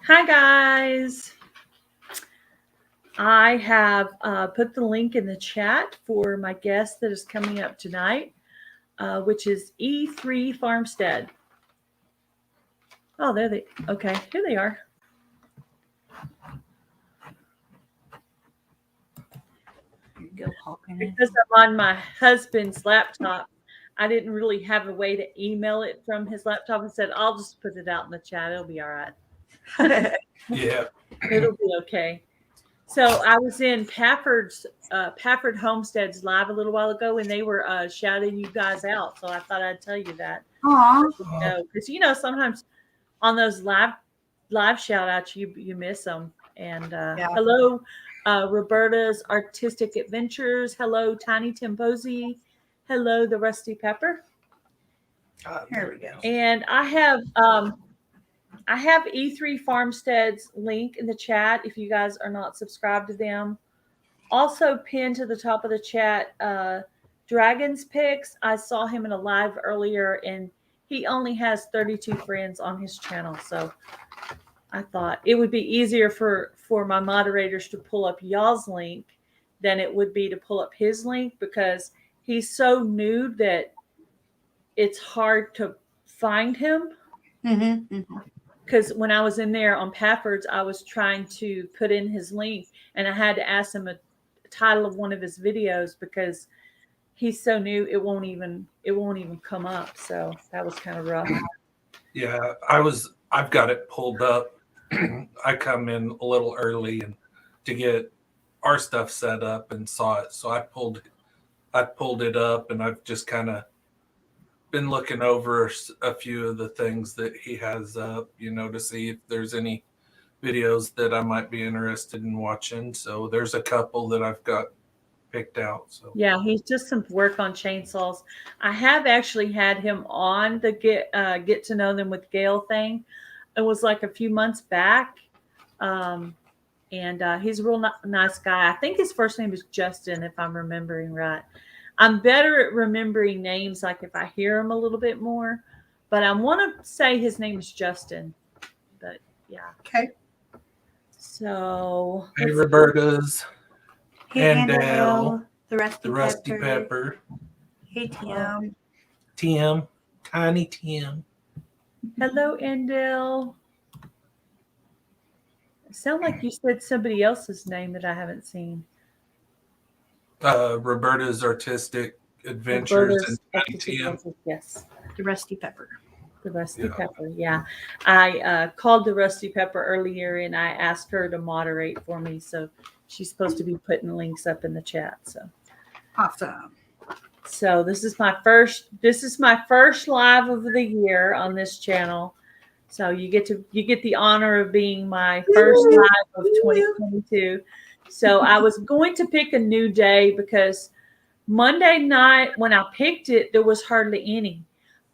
Hi, guys. I have put the link in the chat for my guest that is coming up tonight, which is E3 Farmstead. Oh, there they. Okay, here they are. Go hawking it. Because I'm on my husband's laptop, I didn't really have a way to email it from his laptop. I said, I'll just put it out in the chat. It'll be all right. Yeah. It'll be okay. So I was in Pafford Homestead's live a little while ago, and they were shouting you guys out. So I thought I'd tell you that. Aw. Because sometimes on those live shout outs you miss them. And hello, Roberta's Artistic Adventures. Hello, Tiny Timbosi. Hello, the Rusty Pepper. Here we go. And I have E3 Farmstead's link in the chat if you guys are not subscribed to them. Also pinned to the top of the chat, Dragon's Picks. I saw him in a live earlier, and he only has 32 friends on his channel. So I thought it would be easier for my moderators to pull up y'all's link than it would be to pull up his link, because he's so new that it's hard to find him. Because when I was in there on Pafford's, I was trying to put in his link, and I had to ask him a title of one of his videos because he's so new it won't even come up. So that was kind of rough. Yeah, I've got it pulled up. I come in a little early and to get our stuff set up and saw it. So I pulled it up, and I've just kind of been looking over a few of the things that he has up, to see if there's any videos that I might be interested in watching. So there's a couple that I've got picked out. So yeah, he's just some work on chainsaws. I have actually had him on the get to know them with Gail thing. It was like a few months back. And he's a real nice guy. I think his first name is Justin, if I'm remembering right. I'm better at remembering names, like if I hear him a little bit more. But I want to say his name is Justin. But yeah. Okay. So. Hey, Roberta's. Hey, And Gail. The Rusty Pepper. Hey, Tim. Tim. Tiny Tim. Hello, Endel. It sounded like you said somebody else's name that I haven't seen. Roberta's Artistic Adventures and Tiny Tim. Yes. The Rusty Pepper. The Rusty Pepper, yeah. I called the Rusty Pepper earlier, and I asked her to moderate for me. So she's supposed to be putting links up in the chat. So awesome. So this is my first live of the year on this channel. So you get the honor of being my first live of 2022. So I was going to pick a new day because Monday night when I picked it, there was hardly any.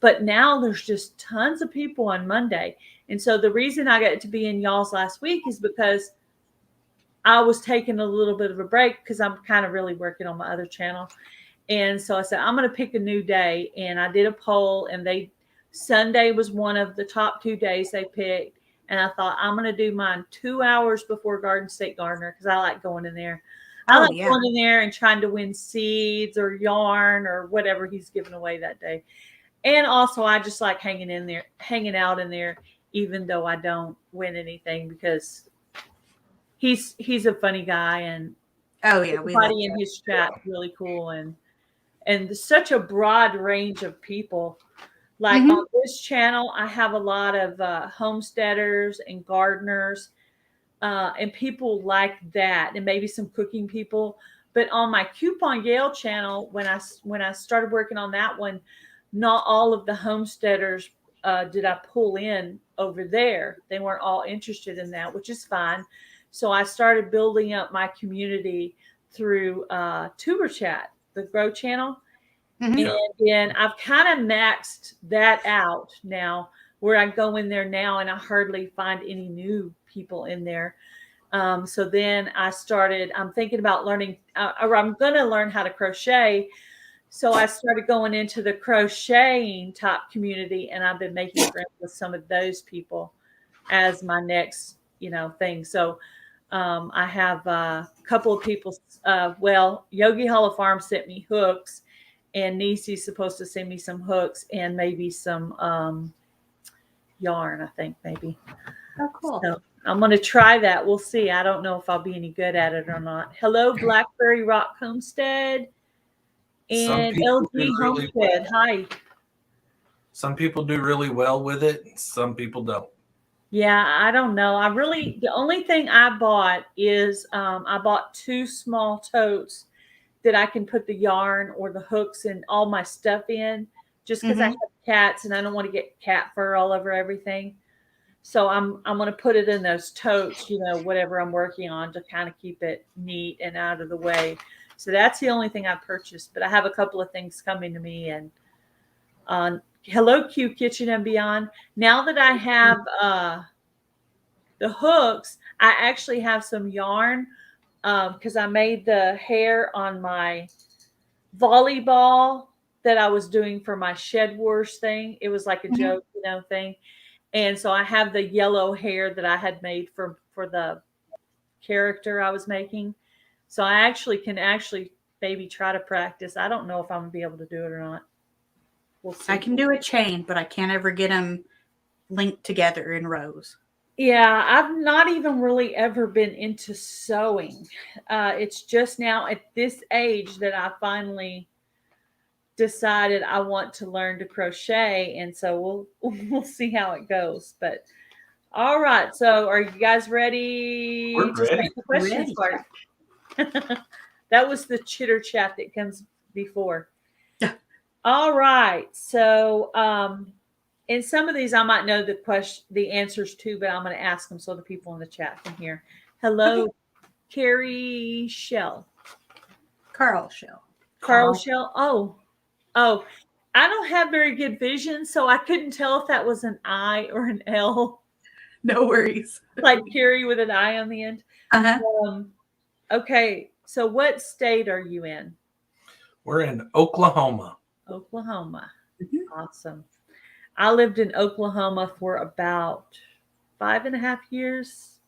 But now there's just tons of people on Monday. And so the reason I got to be in y'all's last week is because I was taking a little bit of a break because I'm kind of really working on my other channel. And so I said, I'm going to pick a new day. And I did a poll, and Sunday was one of the top 2 days they picked. And I thought, I'm going to do mine 2 hours before Garden State Gardener because I like going in there. I like going in there and trying to win seeds or yarn or whatever he's giving away that day. And also, I just like hanging out in there, even though I don't win anything, because he's a funny guy, and everybody in his chat really cool, and such a broad range of people. Like on this channel, I have a lot of homesteaders and gardeners, and people like that, and maybe some cooking people. But on my Coupon Gail channel, when I started working on that one, not all of the homesteaders did I pull in over there. They weren't all interested in that, which is fine. So I started building up my community through Tuber Chat, the Grow channel. And then I've kind of maxed that out now, where I go in there now and I hardly find any new people in there. So then I'm thinking about learning, or I'm going to learn how to crochet. So I started going into the crocheting top community, and I've been making friends with some of those people as my next thing. So I have a couple of people. Yogi Hollow Farm sent me hooks, and Nisi's supposed to send me some hooks and maybe some yarn. I think maybe. Oh, cool. So I'm going to try that. We'll see. I don't know if I'll be any good at it or not. Hello, Blackberry Rock Homestead Some and people LG do really Homestead. Hi. Some people do really well with it. Some people don't. Yeah, I don't know. The only thing I bought is I bought 2 small totes that I can put the yarn or the hooks and all my stuff in, just because I have cats and I don't want to get cat fur all over everything. So I'm going to put it in those totes, whatever I'm working on, to kind of keep it neat and out of the way. So that's the only thing I purchased, but I have a couple of things coming to me. And hello, Q Kitchen and Beyond. Now that I have the hooks, I actually have some yarn because I made the hair on my volleyball that I was doing for my Shed Wars thing. It was like a joke, thing. And so I have the yellow hair that I had made for the character I was making. So I can maybe try to practice. I don't know if I'm gonna be able to do it or not. We'll see. I can do a chain, but I can't ever get them linked together in rows. Yeah, I've not even really ever been into sewing. It's just now at this age that I finally decided I want to learn to crochet, and so we'll see how it goes. But all right, so are you guys ready? We're to ready. start the questions part? That was the chitter chat that comes before. All right, so and some of these I might know the answers to, but I'm going to ask them so the people in the chat can hear. Hello, Carrie Shell. Carl Shell. Carl Shell. Oh, I don't have very good vision, so I couldn't tell if that was an I or an L. No worries. Like Carrie with an I on the end. Okay, so what state are you in? We're in Oklahoma. Oklahoma. Awesome. I lived in Oklahoma for about 5.5 years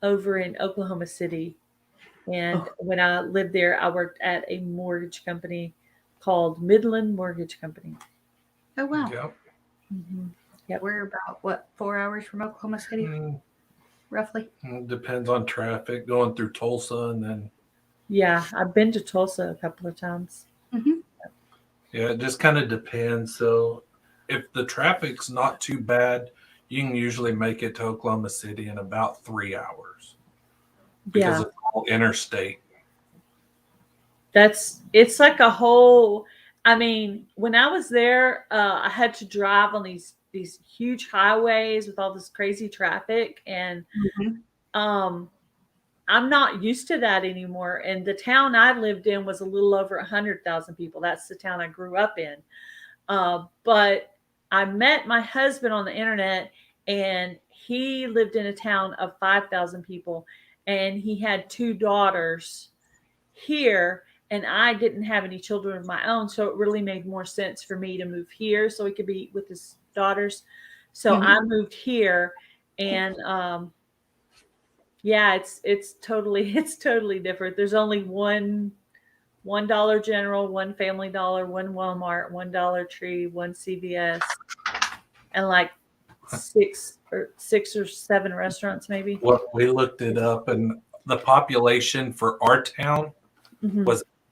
over in Oklahoma City. And when I lived there, I worked at a mortgage company called Midland Mortgage Company. Oh, wow. Yep. Yep. We're about, 4 hours from Oklahoma City, roughly? It depends on traffic going through Tulsa and then. Yeah, I've been to Tulsa a couple of times. Yeah, it just kind of depends. So if the traffic's not too bad, you can usually make it to Oklahoma City in about 3 hours because it's all interstate. It's like a whole, when I was there, I had to drive on these huge highways with all this crazy traffic, and I'm not used to that anymore. And the town I lived in was a little over 100,000 people. That's the town I grew up in. But I met my husband on the internet, and he lived in a town of 5,000 people, and he had 2 daughters here, and I didn't have any children of my own. So it really made more sense for me to move here so he could be with his daughters. So I moved here, and yeah, it's totally different. There's only one Dollar General, one Family Dollar, one Walmart, one Dollar Tree, one CVS, and like 6 or 7 restaurants maybe. Well, we looked it up, and the population for our town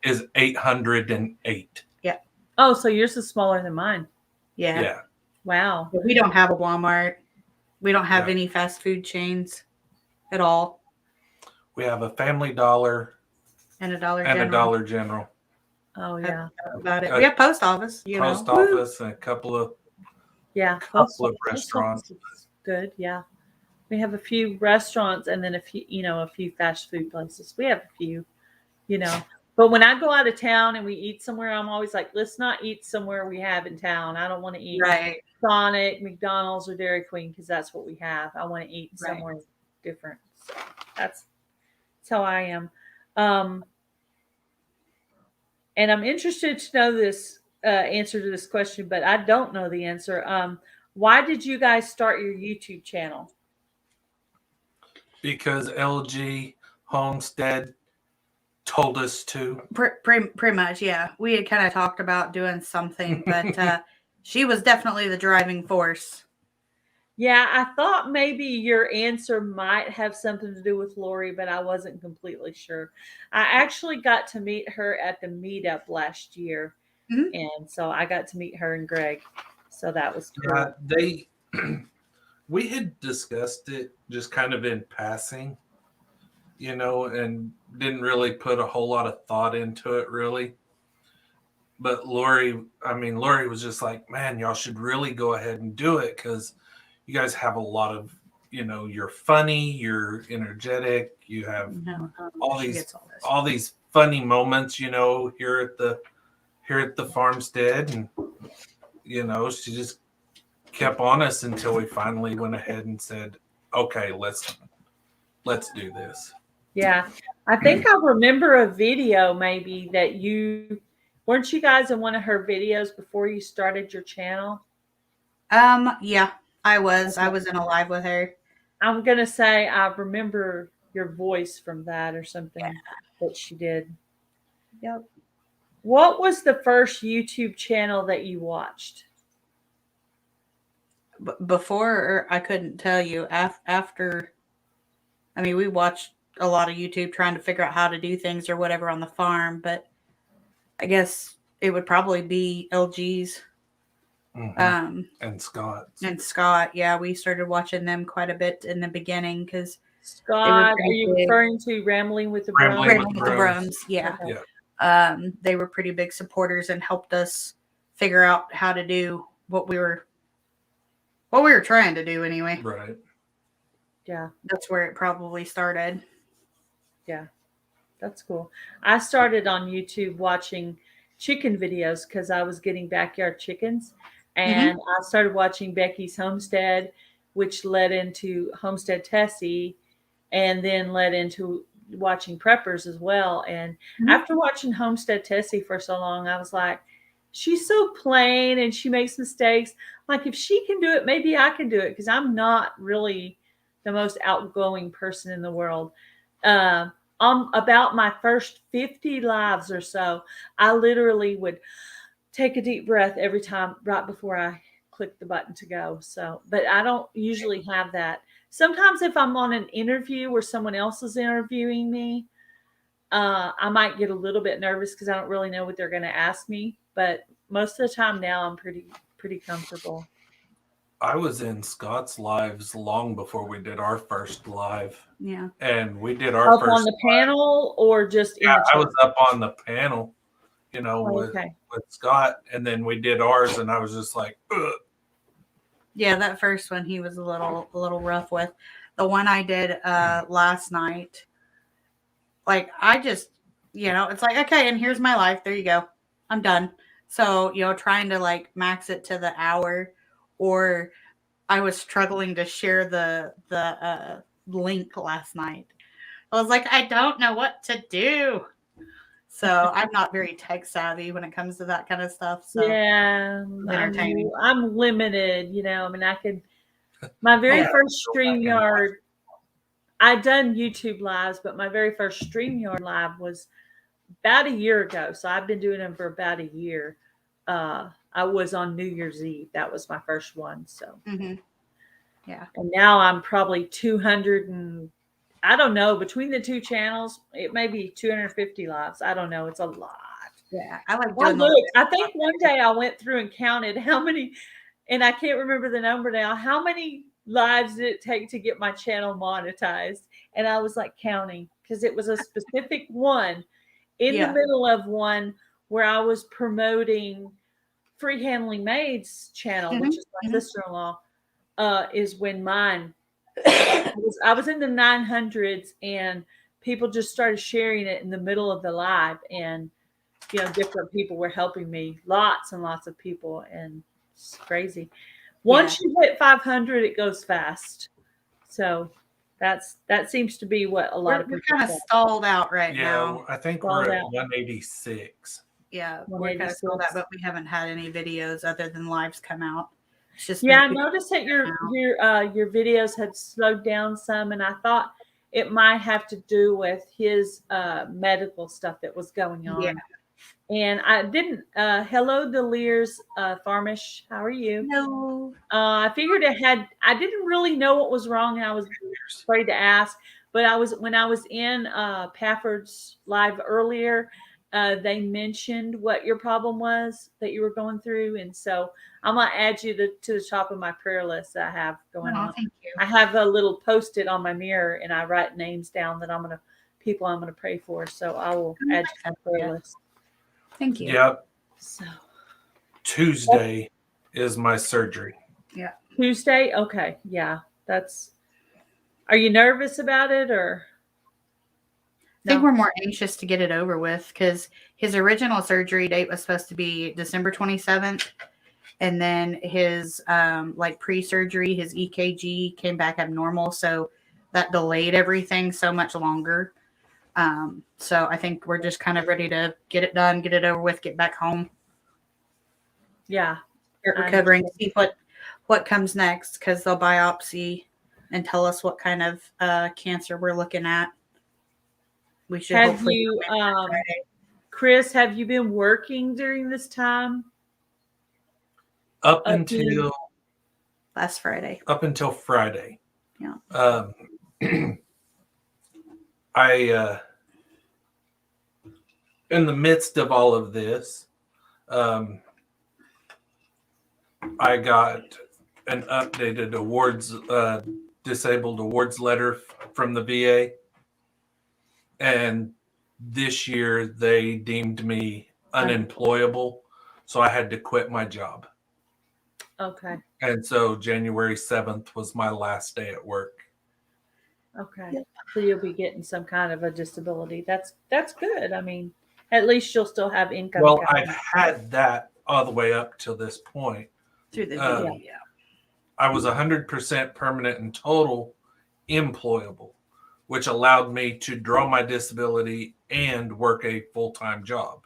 is 808. Yeah. Oh, so yours is smaller than mine. Yeah. Wow. We don't have a Walmart. We don't have any fast food chains at all. We have a Family Dollar and a Dollar and General. a Dollar General. Oh yeah. About it. We have post office. Post office and a couple of restaurants. Good. Yeah. We have a few restaurants and then a few fast food places. We have a few, But when I go out of town and we eat somewhere, I'm always like, let's not eat somewhere we have in town. I don't want to eat Sonic, McDonald's, or Dairy Queen because that's what we have. I want to eat somewhere different. So that's how I am. And I'm interested to know this answer to this question, but I don't know the answer. Why did you guys start your YouTube channel? because LG Homestead told us to. Pretty much, yeah. We had kind of talked about doing something, but she was definitely the driving force. Yeah, I thought maybe your answer might have something to do with Lori, but I wasn't completely sure. I actually got to meet her at the meetup last year, and so I got to meet her and Greg. So that was cool. Yeah, we had discussed it just kind of in passing, and didn't really put a whole lot of thought into it really. But Lori was just like, man, y'all should really go ahead and do it because you guys have a lot of, you're funny, you're energetic, you have all these funny moments, here at the farmstead, and she just kept on us until we finally went ahead and said, okay, let's do this. Yeah, I think I remember a video maybe that weren't you guys in one of her videos before you started your channel? Yeah, I was. I was in a live with her. I'm gonna say I remember your voice from that or something that she did. Yep. What was the first YouTube channel that you watched? Before, I couldn't tell you. After, we watched a lot of YouTube trying to figure out how to do things or whatever on the farm, but I guess it would probably be LG's. And Scott. Yeah, we started watching them quite a bit in the beginning because Scott, are you referring to Rambling with the Brums? Rambling with the Brums, yeah. Okay. Yeah. They were pretty big supporters and helped us figure out how to do what we were trying to do anyway. Right. Yeah. That's where it probably started. Yeah. That's cool. I started on YouTube watching chicken videos because I was getting backyard chickens. And I started watching Becky's Homestead, which led into Homestead Tessie, and then led into watching preppers as well. And after watching Homestead Tessie for so long, I was like, she's so plain and she makes mistakes. Like, if she can do it, maybe I can do it, because I'm not really the most outgoing person in the world. About my first 50 lives or so, I literally would take a deep breath every time right before I click the button to go. So, but I don't usually have that. Sometimes if I'm on an interview where someone else is interviewing me, I might get a little bit nervous because I don't really know what they're going to ask me. But most of the time now, I'm pretty comfortable. I was in Scott's lives long before we did our first live. Yeah. And we did our first on the panel or just in the I was up on the panel, with Scott, and then we did ours, and I was just like, ugh. Yeah, that first one he was a little rough with. The one I did last night, like, I just, it's like, okay, and here's my life. There you go. I'm done. So, trying to like max it to the hour, or I was struggling to share the link last night. I was like, I don't know what to do. So I'm not very tech savvy when it comes to that kind of stuff. So yeah, entertaining. I'm limited, I could. My very first StreamYard, I'd done YouTube lives, but my very first StreamYard live was about a year ago. So I've been doing them for about a year. I was on New Year's Eve. That was my first one. So yeah, and now I'm probably 200 and I don't know, between the two channels, it may be 250 lives. I don't know. It's a lot. Yeah. I like doing I think one day I went through and counted how many, and I can't remember the number now. How many lives did it take to get my channel monetized? And I was like counting because it was a specific one in the middle of one where I was promoting Free Handling Maid's channel, which is my sister-in-law, is when mine. I was in the 900s, and people just started sharing it in the middle of the live, and different people were helping me, lots and lots of people, and it's crazy. Once you hit 500, it goes fast. So that seems to be what a lot of people kind of stalled out right now. I think we're at 186. Yeah, we're kind of stalled out, but we haven't had any videos other than lives come out. I noticed that your videos had slowed down some, and I thought it might have to do with his medical stuff that was going on. Yeah. And I didn't. Hello, Delirious Farmish. How are you? No. I figured I didn't really know what was wrong, and I was afraid to ask. But when I was in Pafford's live earlier, they mentioned what your problem was that you were going through, and so I'm gonna add you to the top of my prayer list that I have going on. Thank you. I have a little post-it on my mirror, and I write names down that people I'm gonna pray for. So I will add you to the prayer list. Thank you. Yep. So Tuesday is my surgery. Yeah. Tuesday? Okay. Yeah. Are you nervous about it or? I think we're more anxious to get it over with because his original surgery date was supposed to be December 27th. And then his pre-surgery, his EKG came back abnormal. So that delayed everything so much longer. So I think we're just kind of ready to get it done, get it over with, get back home. Yeah. Start recovering, see what comes next because they'll biopsy and tell us what kind of cancer we're looking at. We should Chris, have you been working during this time? Up until last Friday. Up until Friday. Yeah. I in the midst of all of this, I got an updated disabled awards letter from the VA. And this year they deemed me unemployable. So I had to quit my job. Okay. And so January 7th was my last day at work. Okay. Yep. So you'll be getting some kind of a disability. That's good. I mean, at least you'll still have income. Well, I've had that all the way up till this point. Through the VA, yeah. I was 100% permanent and total employable, which allowed me to draw my disability and work a full-time job.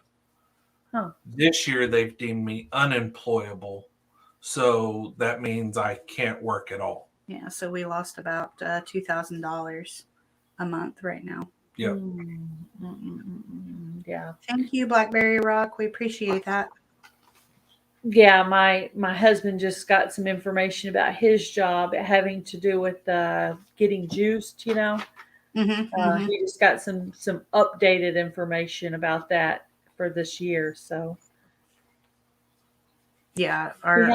Huh. This year, they've deemed me unemployable. So that means I can't work at all. Yeah, so we lost about $2,000 a month right now. Yeah. Yeah. Thank you, Blackberry Rock. We appreciate that. Yeah, my husband just got some information about his job having to do with getting juiced, He just got some updated information about that for this year. So yeah, our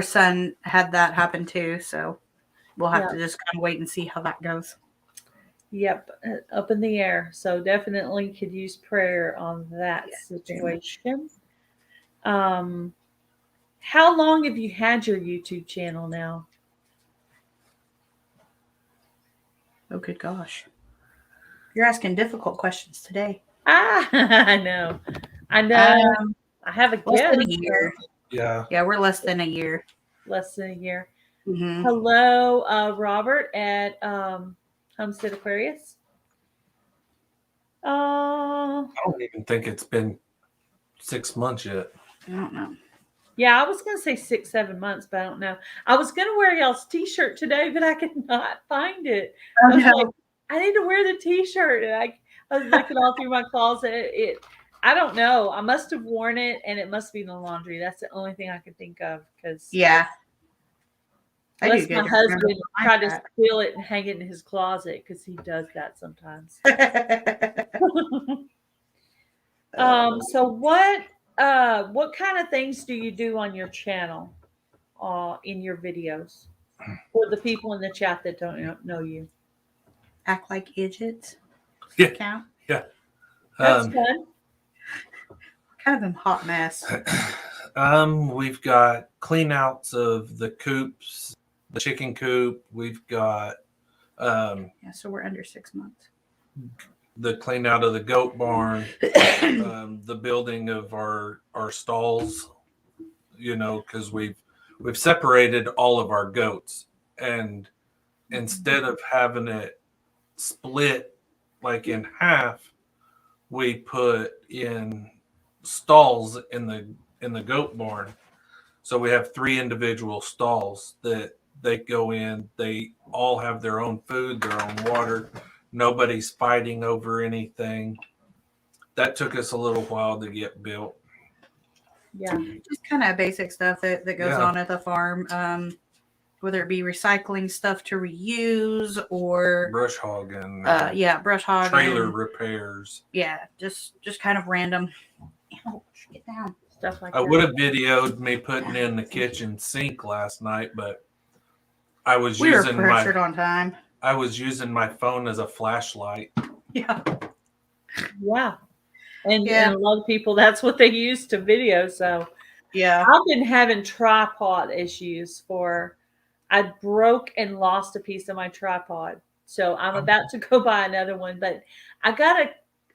son had that happen too. So we'll have to just kind of wait and see how that goes. Yep, up in the air. So definitely could use prayer on that situation. How long have you had your YouTube channel now? Oh, good gosh. You're asking difficult questions today. I know. I have a guess. Less than a year. Yeah. Yeah, we're less than a year. Less than a year. Mm-hmm. Hello, Robert at Homestead Aquarius. I don't even think it's been 6 months yet. I don't know. Yeah, I was going to say 6-7 months, but I don't know. I was going to wear y'all's t-shirt today, but I could not find it. I was like, I need to wear the t-shirt. And I was looking all through my closet. I don't know. I must have worn it, and it must be in the laundry. That's the only thing I could think of. Unless my husband tried to steal it and hang it in his closet, because he does that sometimes. So what kind of things do you do on your channel, in your videos, for the people in the chat that don't know you? Act like idiots. Yeah. Count. Yeah. That's fun. Kind of a hot mess. We've got clean outs of the coops, the chicken coop. We've got so we're under 6 months. The clean out of the goat barn, the building of our stalls, because we've separated all of our goats, and instead of having it split like in half, we put in stalls in the goat barn. So we have 3 individual stalls that They go in, they all have their own food, their own water. Nobody's fighting over anything. That took us a little while to get built. Yeah. Just kind of basic stuff that goes Yeah. on at the farm. Whether it be recycling stuff to reuse or Brush hogging, brush hogging, trailer repairs. Yeah, just kind of random. Ouch, get down. Stuff like I that. would have videoed me putting in the kitchen sink last night, but I was We were using pressured on time. I was using my phone as a flashlight. Yeah. Yeah. And Yeah. a lot of people, that's what they use to video. So Yeah. I've been having tripod issues I broke and lost a piece of my tripod. So I'm about to go buy another one, but I got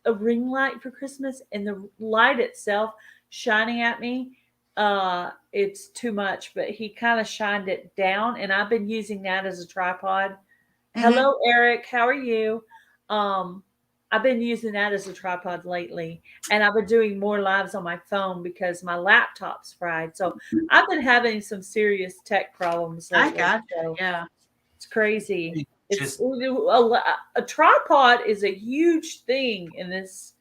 a ring light for Christmas, and the light itself shining at me, it's too much, but he kind of shined it down, and I've been using that as a tripod. Hello, Eric. How are you? I've been using that as a tripod lately, and I've been doing more lives on my phone because my laptop's fried. So I've been having some serious tech problems I lately. got So you. Yeah. it's crazy. Just A tripod is a huge thing in this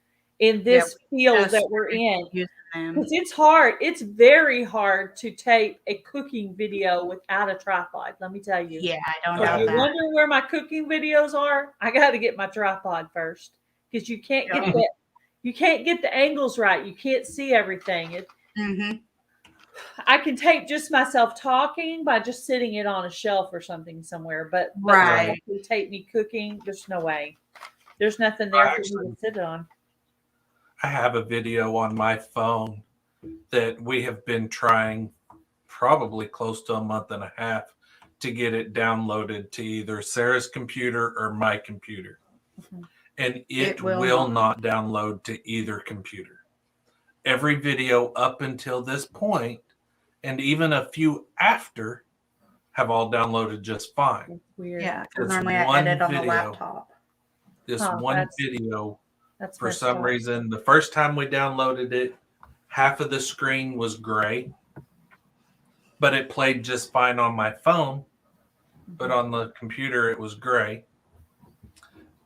field that we're in. Because it's hard. It's very hard to tape a cooking video without a tripod. Let me tell you. Yeah, I don't If doubt you're that. wondering where my cooking videos are, I got to get my tripod first because you can't get the angles right. You can't see everything. I can tape just myself talking by just sitting it on a shelf or something somewhere, but Right. to tape me cooking, there's no way. There's nothing there for me to sit it on. I have a video on my phone that we have been trying probably close to a month and a half to get it downloaded to either Sarah's computer or my computer. Mm-hmm. And it will not download to either computer. Every video up until this point, and even a few after, have all downloaded just fine. That's weird. Yeah, because normally I edit on the laptop. This one video, That's for some reason, the first time we downloaded it, half of the screen was gray, but it played just fine on my phone, but on the computer it was gray.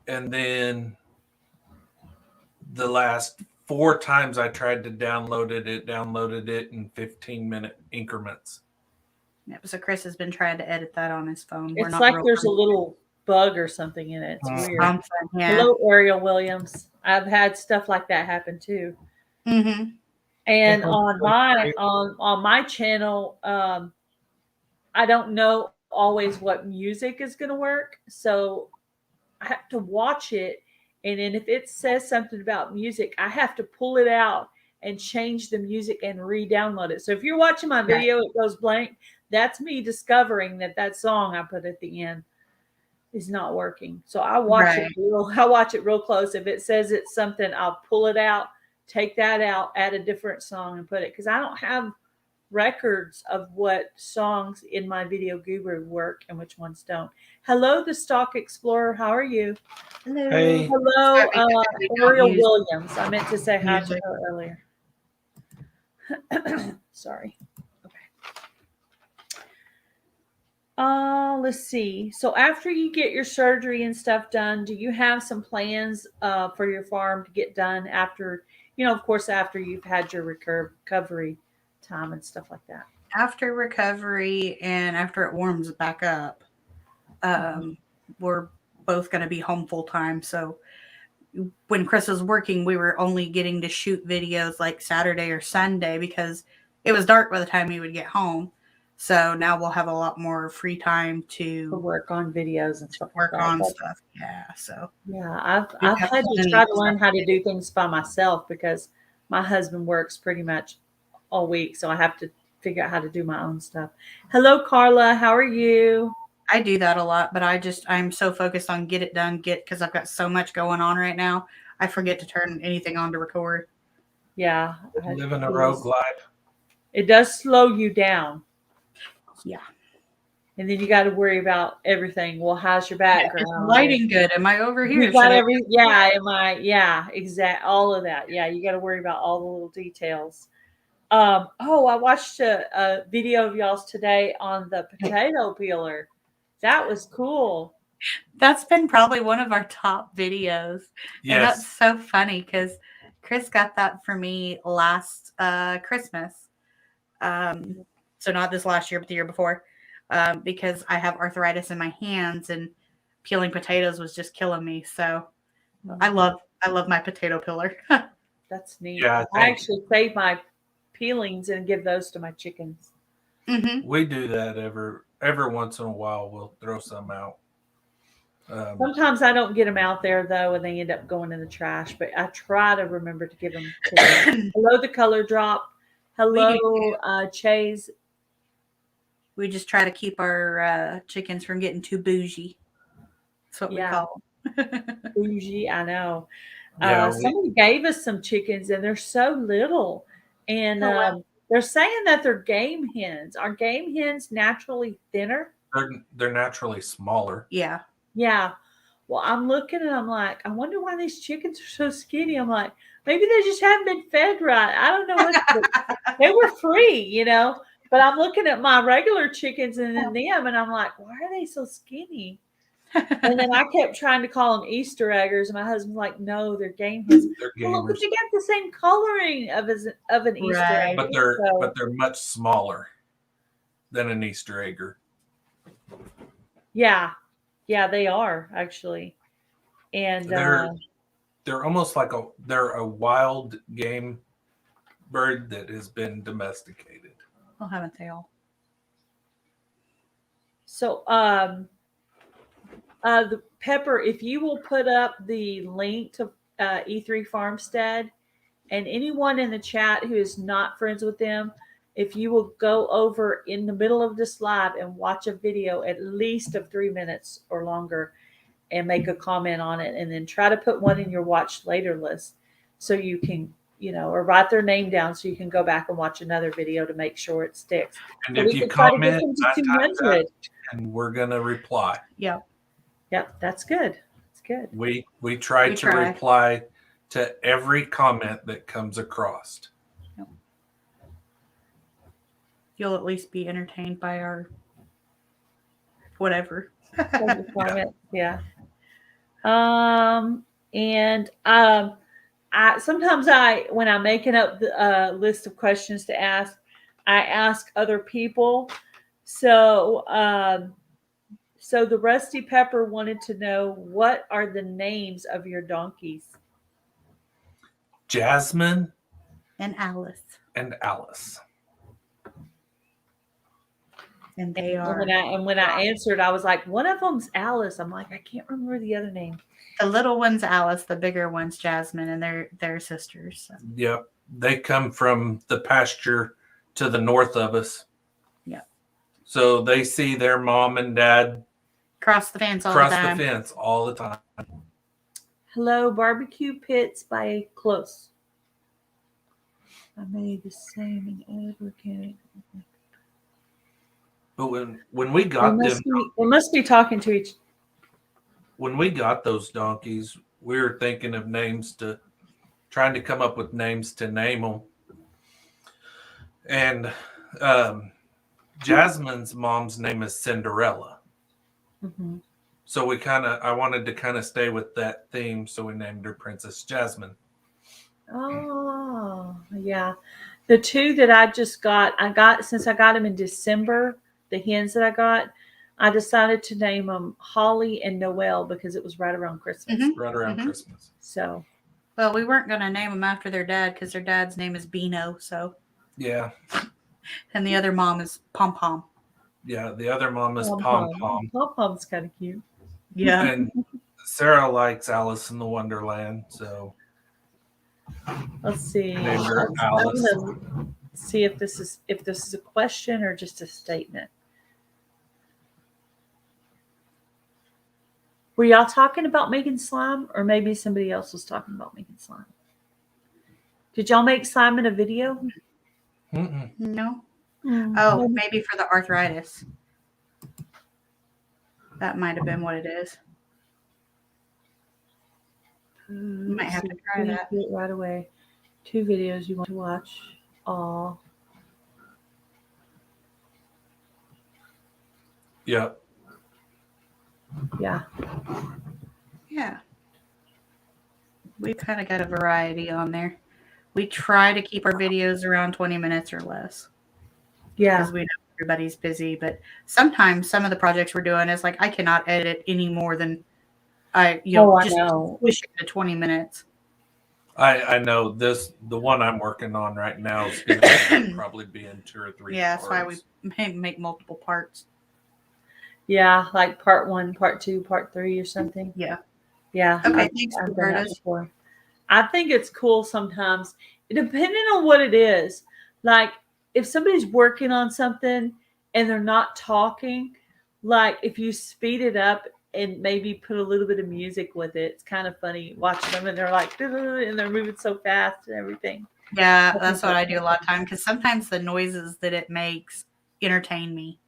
And then the last 4 times I tried to download it, it downloaded it in 15-minute increments. Yep, so Chris has been trying to edit that on his phone. It's like there's a little bug or something in it. It's weird. Yeah. Hello, Ariel Williams. I've had stuff like that happen too. Mm-hmm. And on my channel, I don't know always what music is going to work, so I have to watch it, and then if it says something about music, I have to pull it out and change the music and re-download it. So if you're watching my video, it goes blank. That's me discovering that song I put at the end is not working. So I watch it real close. If it says it's something, I'll pull it out, take that out, add a different song, and put it, because I don't have records of what songs in my video guru work and which ones don't. Hello, the Stock Explorer. How are you? Hello. Hey. Hello, Ariel Williams. I meant to say hi to her earlier. Sorry. Let's see. So after you get your surgery and stuff done, do you have some plans for your farm to get done after, of course, after you've had your recovery time and stuff like that? After recovery and after it warms back up, we're both going to be home full time. So when Chris was working, we were only getting to shoot videos like Saturday or Sunday because it was dark by the time he would get home. So now we'll have a lot more free time to work on videos and stuff. Yeah. So I've had to try to learn how to do things by myself because my husband works pretty much all week. So I have to figure out how to do my own stuff. Hello, Carla. How are you? I do that a lot, but I'm so focused on get it done, because I've got so much going on right now. I forget to turn anything on to record. Yeah. Living a rogue life. It does slow you down. Yeah. And then you got to worry about everything. Well, how's your background? Is lighting good? Am I over here? You got exact all of that. Yeah, you got to worry about all the little details. I watched a video of y'all's today on the potato peeler. That was cool. That's been probably one of our top videos. And that's Yes. so funny because Chris got that for me last Christmas. So not this last year, but the year before. Because I have arthritis in my hands and peeling potatoes was just killing me. So I love my potato peeler. That's neat. Yeah, I actually save my peelings and give those to my chickens. Mm-hmm. we do that every once in a while. We'll throw some out. Sometimes I don't get them out there though, and they end up going in the trash. But I try to remember to give them to them. Hello, the color drop. Hello, Chase. We just try to keep our chickens from getting too bougie. That's what we call them. Bougie. I know. Yeah, Somebody gave us some chickens, and they're so little, and they're saying that they're game hens. Are game hens naturally thinner? they're naturally smaller. Yeah. Yeah. Well, I'm looking and I'm like, I wonder why these chickens are so skinny. I'm like, maybe they just haven't been fed right. I don't know what. They were free, you know. But I'm looking at my regular chickens and then them, and I'm like, why are they so skinny? And then I kept trying to call them Easter eggers, and my husband's like, "No, they're game hens." They're Well, but gamers, they got the same coloring of an Easter Right. egg. but they're much smaller than an Easter egger. Yeah, they are actually, and They're almost like they're a wild game bird that has been domesticated. Well, haven't they all? so the Pepper, if you will put up the link to E3 Farmstead, and anyone in the chat who is not friends with them, if you will go over in the middle of this live and watch a video at least of 3 minutes or longer and make a comment on it, and then try to put one in your watch later list so you can, or write their name down so you can go back and watch another video to make sure it sticks. And So if we you can try to get comment, them to 200. and we're gonna reply. Yeah. Yep, that's good. That's good. We try to reply to every comment that comes across. Yep. You'll at least be entertained by our whatever. Yeah. And I sometimes when I'm making up the list of questions to ask, I ask other people. So so the Rusty Pepper wanted to know, what are the names of your donkeys? Jasmine and Alice. And Alice. And they are. And when I answered, I was like, one of them's Alice. I'm like, I can't remember the other name. The little one's Alice, the bigger one's Jasmine, and they're sisters. So. Yep. They come from the pasture to the north of us. Yep. So they see their mom and dad cross the fence all the time. Cross the fence all the time. Hello, barbecue pits by Close. I made the same in Everett. But when we got them, we must be talking to each. When we got those donkeys, we were thinking of trying to come up with names to name them. And Jasmine's mom's name is Cinderella. Mm-hmm. So I wanted to kind of stay with that theme, so we named her Princess Jasmine. Oh, yeah. The two that I just got, since I got them in December, the hens that I got, I decided to name them Holly and Noel because it was right around Christmas. Mm-hmm. Right around Christmas. So. Well, we weren't going to name them after their dad because their dad's name is Beano. So. Yeah. And the other mom is Pom Pom. Yeah, the other mom is Pom Pom. Pom Pom's kind of cute. Yeah. And Sarah likes Alice in the Wonderland, so let's see. Named her Alice. I'm gonna see if this is a question or just a statement. Were y'all talking about making slime, or maybe somebody else was talking about making slime? Did y'all make slime in a video? Mm-mm. No. Oh, maybe for the arthritis. That might have been what it is. You might have to try that right away. 2 videos you want to watch. Oh, Yeah. yeah. Yeah. We kind of got a variety on there. We try to keep our videos around 20 minutes or less Yeah. because we know everybody's busy. But sometimes some of the projects we're doing is like I cannot edit any more than I I just know. push it to 20 minutes. I know the one I'm working on right now is going to probably be in 2 or 3 Yeah, that's why parts. we make multiple parts. Yeah, like part 1, part 2, part 3 or something. Yeah. Yeah. Okay, thanks, I've done that Roberta's. before. I think it's cool sometimes, depending on what it is. Like if somebody's working on something and they're not talking, like if you speed it up and maybe put a little bit of music with it, it's kind of funny watching them and they're like, and they're moving so fast and everything. Yeah, that's what I do a lot of time because sometimes the noises that it makes entertain me.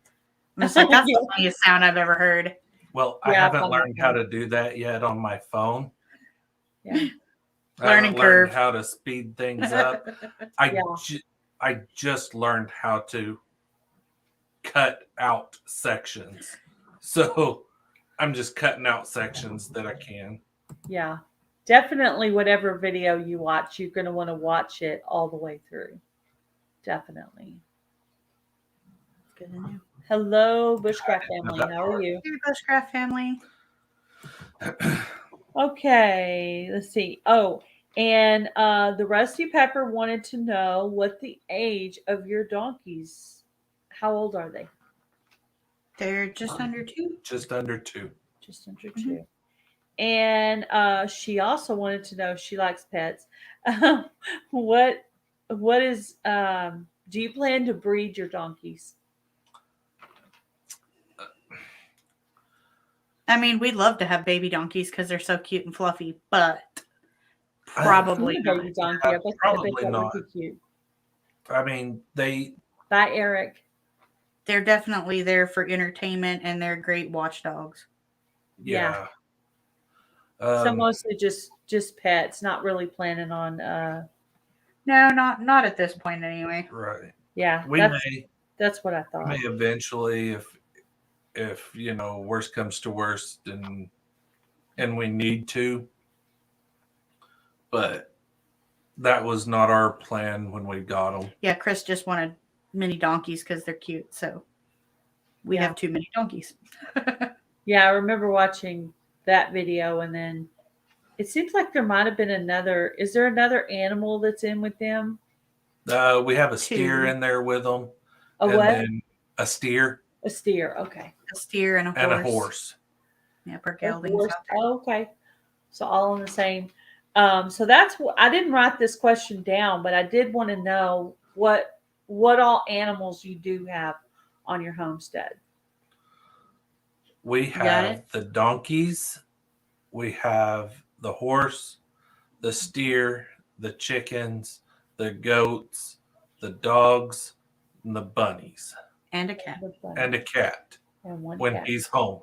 I'm just like, that's the funniest sound I've ever heard. Well, I Yeah, I haven't find learned that how funny. to do that yet on my phone. Yeah. I Learning haven't learned curve. how to speed things up. Yeah. I just learned how to cut out sections. So I'm just cutting out sections that I can. Yeah. Definitely whatever video you watch, you're going to want to watch it all the way through. Definitely. Good to know. Hello, Bushcraft family. that How are part. you? Hey, Bushcraft family. Okay, let's see. Oh, and the Rusty Pepper wanted to know what the age of your donkeys. How old are they? They're just under 2. Just under 2. Just under Mhm. 2. And she also wanted to know if she likes pets. what is do you plan to breed your donkeys? I mean, we'd love to have baby donkeys because they're so cute and fluffy, but probably A not. baby donkey. Yeah, I bet probably that not. would be cute. I mean, they Bye, Eric. They're definitely there for entertainment and they're great watchdogs. yeah. So mostly just pets, not really planning on No, not at this point anyway. Right. yeah, We that's what I thought. may eventually if worst comes to worst and we need to, but that was not our plan when we got them. Yeah, Chris just wanted mini donkeys because they're cute, so we have too many donkeys. Yeah, I remember watching that video, and then it seems like there might have been another. Is there another animal that's in with them? We have a steer 2. in there with them, A and what? then a steer A steer. Okay. A steer and a horse. and a horse. Yeah, per A geldings horse. out there. Oh, okay. So all in the same. So that's what I didn't write this question down, but I did want to know what all animals you do have on your homestead. We have the donkeys, we have the horse, the steer, the chickens, the goats, the dogs, and the bunnies, And a cat. and a cat And one when cat. he's home.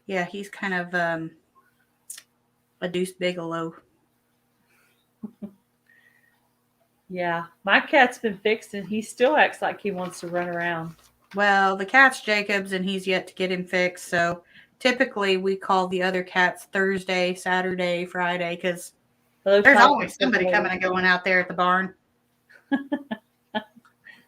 Yeah, he's kind of a Deuce Bigelow. Yeah, my cat's been fixed, and he still acts like he wants to run around. Well, the cat's Jacob's, and he's yet to get him fixed. So typically, we call the other cats Thursday, Saturday, Friday, because there's always somebody coming and going out there at the barn.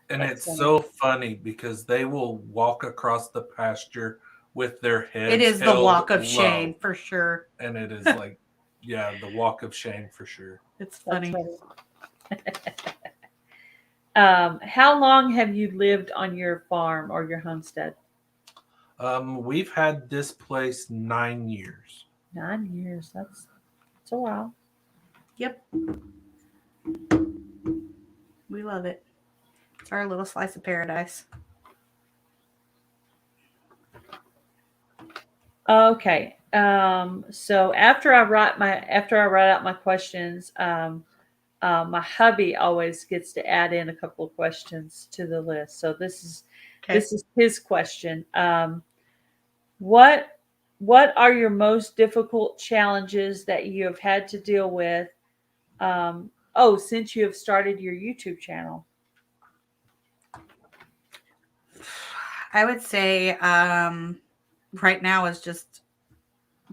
And it's so funny because they will walk across the pasture with their heads. It is the walk of low. shame for sure. And it is like, yeah, the walk of shame for sure. It's funny. How long have you lived on your farm or your homestead? We've had this place 9 years. 9 years. That's a while. Yep. We love it. It's our little slice of paradise. Okay. So after I write out my questions, my hubby always gets to add in a couple of questions to the list. So this is his question. What are your most difficult challenges that you have had to deal with? Since you have started your YouTube channel. I would say right now is just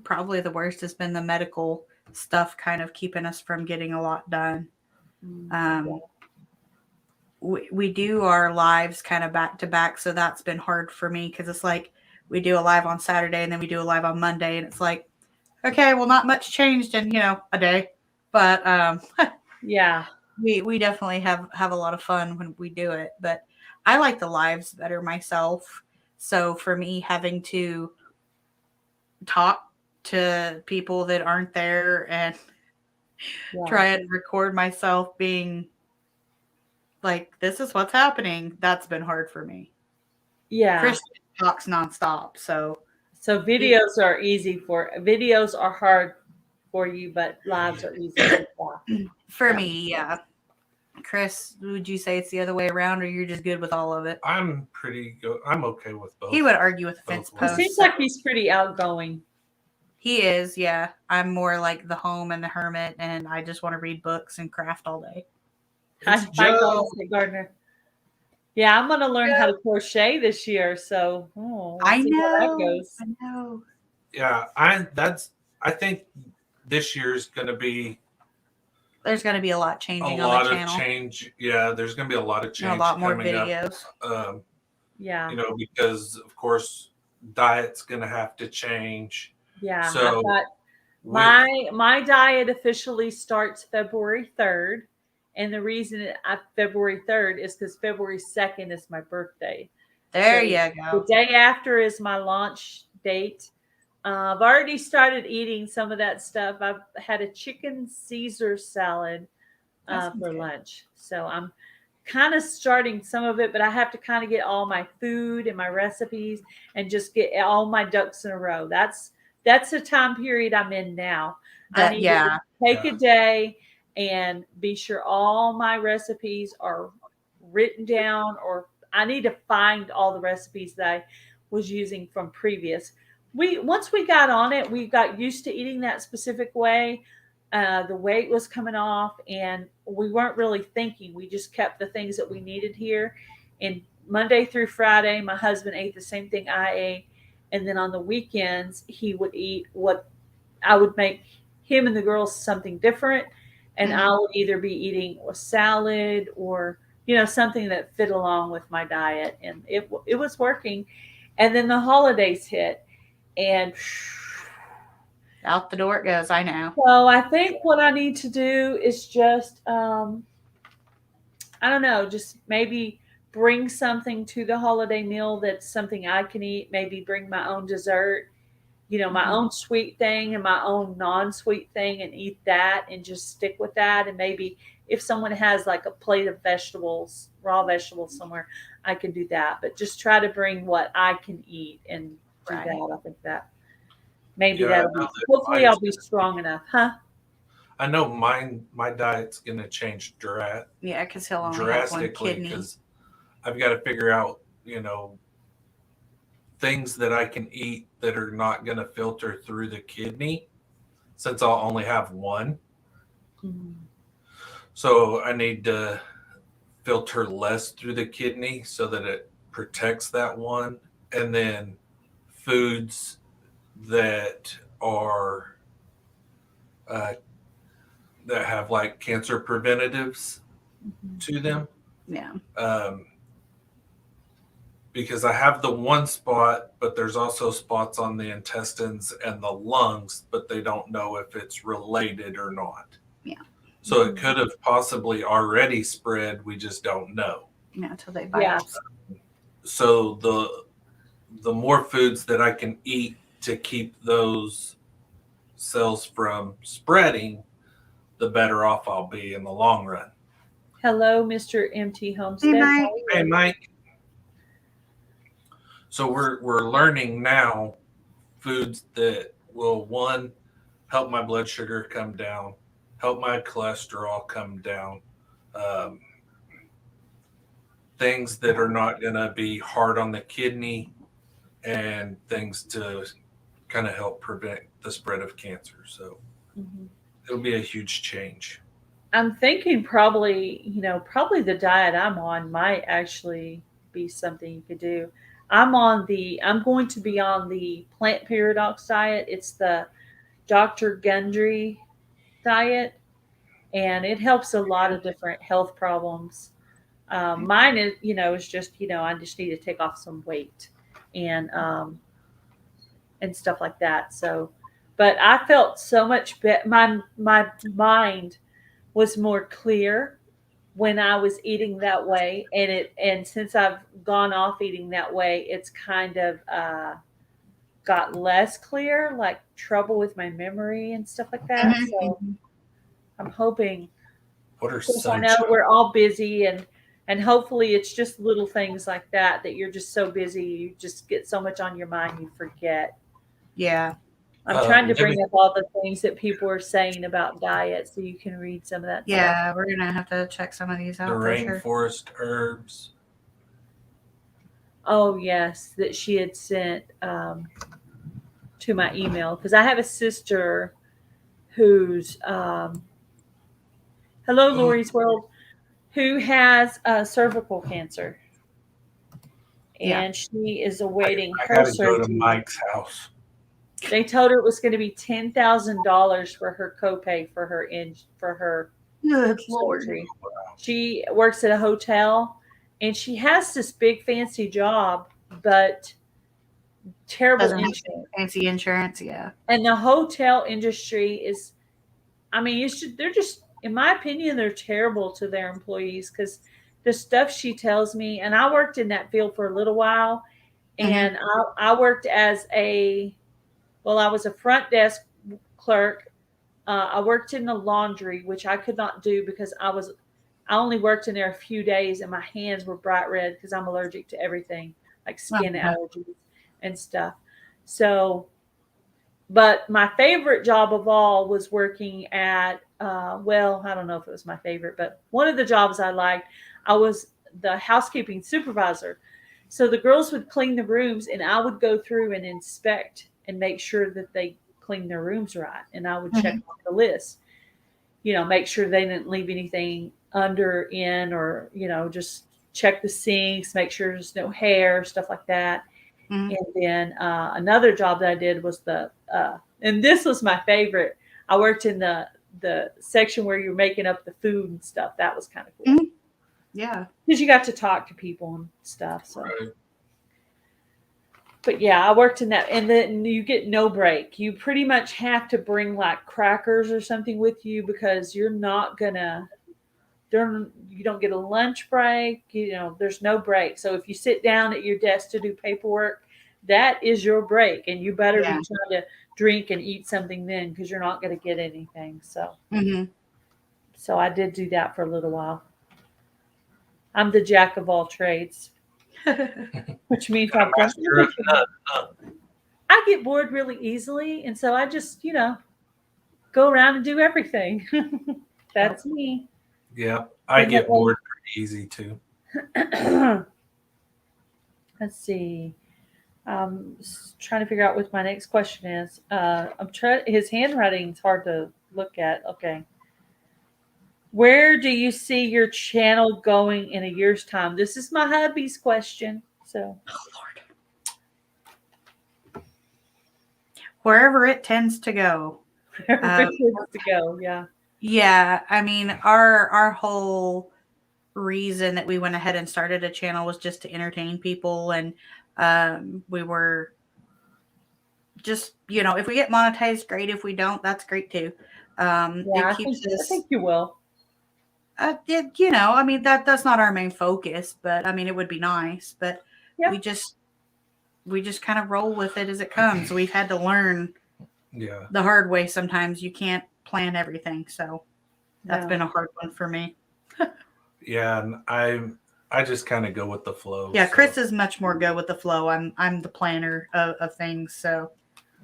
probably the worst has been the medical stuff kind of keeping us from getting a lot done. We do our lives kind of back to back, so that's been hard for me because it's like we do a live on Saturday and then we do a live on Monday, and it's like, okay, well, not much changed in a day, but Yeah. we definitely have a lot of fun when we do it. But I like the lives better myself, so for me having to talk to people that aren't there and try and record myself being like, this is what's happening, that's been hard for me. Yeah. Christian talks nonstop, so videos are hard for you, but lives are easy. for me, yeah. Chris, would you say it's the other way around, or you're just good with all of it? I'm pretty good. I'm okay with both. He would argue with a fence Both post. It seems like he's pretty outgoing. He is, yeah. I'm more like the home and the hermit, and I just want to read books and craft all day. Hi, Gardner. Yeah, I'm going to learn how to crochet this year, so we'll see how that goes. I know. Yeah, I think this year's going to be. There's going to be a lot changing on the channel. Change. Yeah, there's going to be a lot of change. A lot more coming videos. Up. Yeah. Because of course diet's going to have to change. Yeah. So my diet officially starts February 3rd. And the reason February 3rd is because February 2nd is my birthday. There you go. The day after is my launch date. I've already started eating some of that stuff. I've had a chicken Caesar salad for lunch. So I'm kind of starting some of it, but I have to kind of get all my food and my recipes and just get all my ducks in a row. That's the time period I'm in now. I need to take a day and be sure all my recipes are written down, or I need to find all the recipes that I was using from previous. Once we got on it, we got used to eating that specific way. The weight was coming off, and we weren't really thinking. We just kept the things that we needed here. And Monday through Friday, my husband ate the same thing I ate. And then on the weekends, he would eat what I would make him and the girls something different. And I would either be eating a salad or, something that fit along with my diet. And it was working. And then the holidays hit. And out the door it goes. I know. So I think what I need to do is just, I don't know, just maybe bring something to the holiday meal that's something I can eat. Maybe bring my own dessert, my own sweet thing and my own non-sweet thing, and eat that and just stick with that. And maybe if someone has like a plate of vegetables, raw vegetables somewhere, I can do that. But just try to bring what I can eat and do that. I think that maybe hopefully I'll be strong enough, huh? I know my diet's going to change because he'll only have one kidney. Because I've got to figure out, things that I can eat that are not going to filter through the kidney, since I'll only have one. Mm-hmm. So I need to filter less through the kidney so that it protects that one. And then foods that are that have like cancer preventatives to them. Yeah. Because I have the one spot, but there's also spots on the intestines and the lungs, but they don't know if it's related or not. Yeah. So it could have possibly already spread. We just don't know. Yeah, until they bite. Yeah. So the more foods that I can eat to keep those cells from spreading, the better off I'll be in the long run. Hello, Mr. MT Homestead. Hey, Mike. So we're learning now foods that will, one, help my blood sugar come down, help my cholesterol come down, things that are not going to be hard on the kidney, and things to kind of help prevent the spread of cancer. So it'll be a huge change. I'm thinking probably the diet I'm on might actually be something you could do. I'm going to be on the plant paradox diet. It's the Dr. Gundry diet, and it helps a lot of different health problems. Mine is, is just, I just need to take off some weight and stuff like that. So, but I felt so much better. My mind was more clear when I was eating that way, and since I've gone off eating that way, it's kind of got less clear, like trouble with my memory and stuff like that. So I'm hoping. What are Of course, I know sunshine? we're all busy, and hopefully it's just little things like that you're just so busy, you just get so much on your mind you forget. Yeah. I'm trying to bring Living up all the things that people are saying about diet so you can read some of that stuff. Yeah, we're gonna have to check some of these the out for sure. rainforest herbs. Oh yes, that she had sent to my email because I have a sister who's hello Lori's World, who has cervical cancer, Yeah. and she is awaiting I her gotta go to surgery. Mike's house. They told her it was going to be $10,000 for her copay for her Good Lord. surgery. She works at a hotel, and she has this big fancy job, but terrible Doesn't have insurance. fancy insurance, yeah. And the hotel industry is, I mean, they're just, in my opinion, they're terrible to their employees because the stuff she tells me, and I worked in that field for a little while, and I worked as I was a front desk clerk. I worked in the laundry, which I could not do because I only worked in there a few days and my hands were bright red because I'm allergic to everything, like skin allergies and stuff. So, but my favorite job of all was working at, I don't know if it was my favorite, but one of the jobs I liked, I was the housekeeping supervisor. So the girls would clean the rooms and I would go through and inspect and make sure that they cleaned their rooms right. And I would check off the list, make sure they didn't leave anything under, in, or, just check the sinks, make sure there's no hair, stuff like that. And then another job that I did was and this was my favorite. I worked in the section where you're making up the food and stuff. That was kind of cool. Yeah. Because you got to talk to people and stuff. So, Right. but yeah, I worked in that, and then you get no break. You pretty much have to bring like crackers or something with you because you're not gonna. You don't get a lunch break. There's no break. So if you sit down at your desk to do paperwork, that is your break, and you better be trying to drink and eat something then because you're not going to get anything. So, so I did do that for a little while. I'm the jack of all trades, which means I'm master of none. I get bored really easily, and so I just go around and do everything. That's me. Yeah, I get bored pretty easy too. Let's see. Trying to figure out what my next question is. His handwriting is hard to look at. Okay. Where do you see your channel going in a year's time? This is my hubby's question. So, Lord. Wherever it tends to go. Wherever it tends to go, yeah. Yeah, I mean, our whole reason that we went ahead and started a channel was just to entertain people, and we were just, if we get monetized, great. If we don't, that's great too. It keeps us. I think you will. I mean, that's not our main focus, but I mean, it would be nice. But we just kind of roll with it as it comes. We've had to learn the hard way. Sometimes you can't plan everything, so that's been a hard one for me. Yeah, and I just kind of go with the flow. Yeah, so. Chris is much more go with the flow. I'm the planner of things, so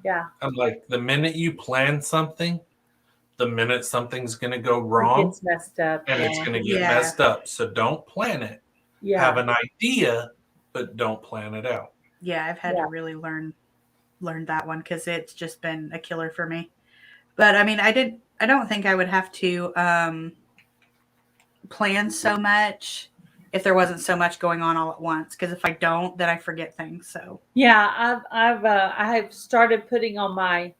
yeah. I'm like, the minute you plan something, the minute something's going to go wrong, it gets messed up, and it's going to get messed up. So don't plan it. Yeah. Have an idea, but don't plan it out. Yeah, I've had to really learn that one because it's just been a killer for me. But I mean, I don't think I would have to plan so much if there wasn't so much going on all at once. Because if I don't, then I forget things. So Yeah, I have started putting on my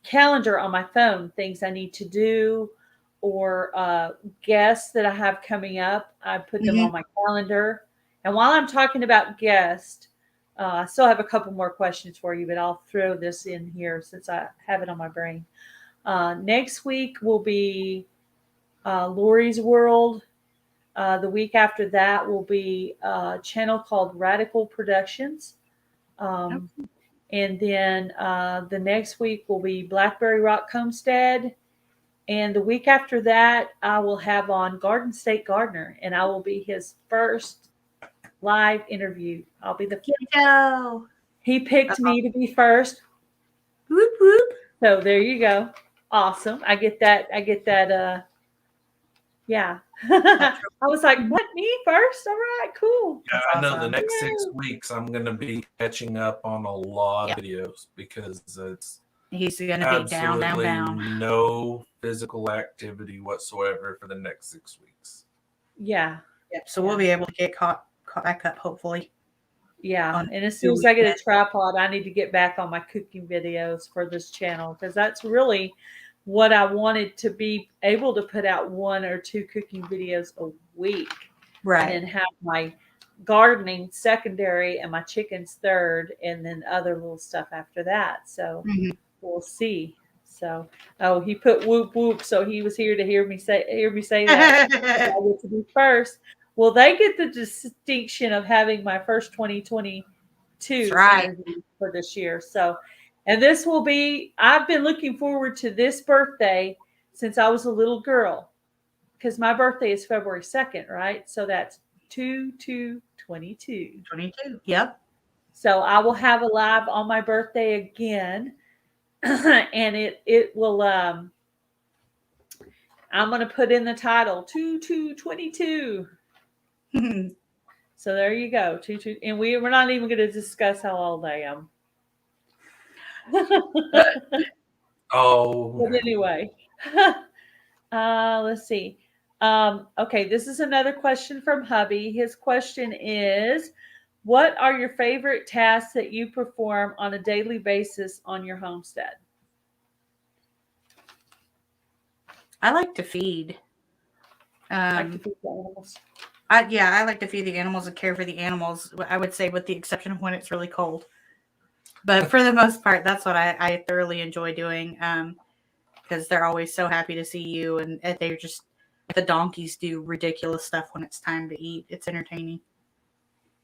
calendar on my phone things I need to do or guests that I have coming up. I put them on my calendar. And while I'm talking about guests, I still have a couple more questions for you, but I'll throw this in here since I have it on my brain. Next week will be Lori's World. The week after that will be a channel called Radical Productions. And then the next week will be Blackberry Rock Homestead. And the week after that, I will have on Garden State Gardener, and I will be his first live interview. I'll be the He picked me to be first. Whoop whoop. So there you go. Awesome. I get that. Yeah. I was like, what, me first? All right, cool. Yeah, I know the awesome. next 6 weeks I'm going to be catching up on a lot of videos because it's He's going to be down, down, down. no physical activity whatsoever for the next 6 weeks. Yeah. Yep. So we'll be able to get caught back up, hopefully. Yeah. And as soon as I get a tripod, I need to get back on my cooking videos for this channel because that's really what I wanted to be able to put out 1 or 2 cooking videos a week. Right. And then have my gardening secondary and my chickens third and then other little stuff after that. So we'll see. So, oh, he put whoop whoop. So he was here to hear me say that. I get to be first. Well, they get the distinction of having my first 2022 interview for this year. So, and this will be, I've been looking forward to this birthday since I was a little girl because my birthday is February 2nd, right? So that's 2/2/22. 22. Yep. So I will have a live on my birthday again. And it will, I'm going to put in the title 2/2/22. So there you go. 2/2. And we're not even going to discuss how old I am. Oh, but anyway, let's see. Okay, this is another question from hubby. His question is, what are your favorite tasks that you perform on a daily basis on your homestead? I like to feed. I like to feed the animals. I like to feed the animals and care for the animals. I would say with the exception of when it's really cold. But for the most part, that's what I thoroughly enjoy doing because they're always so happy to see you. And they're just, the donkeys do ridiculous stuff when it's time to eat. It's entertaining.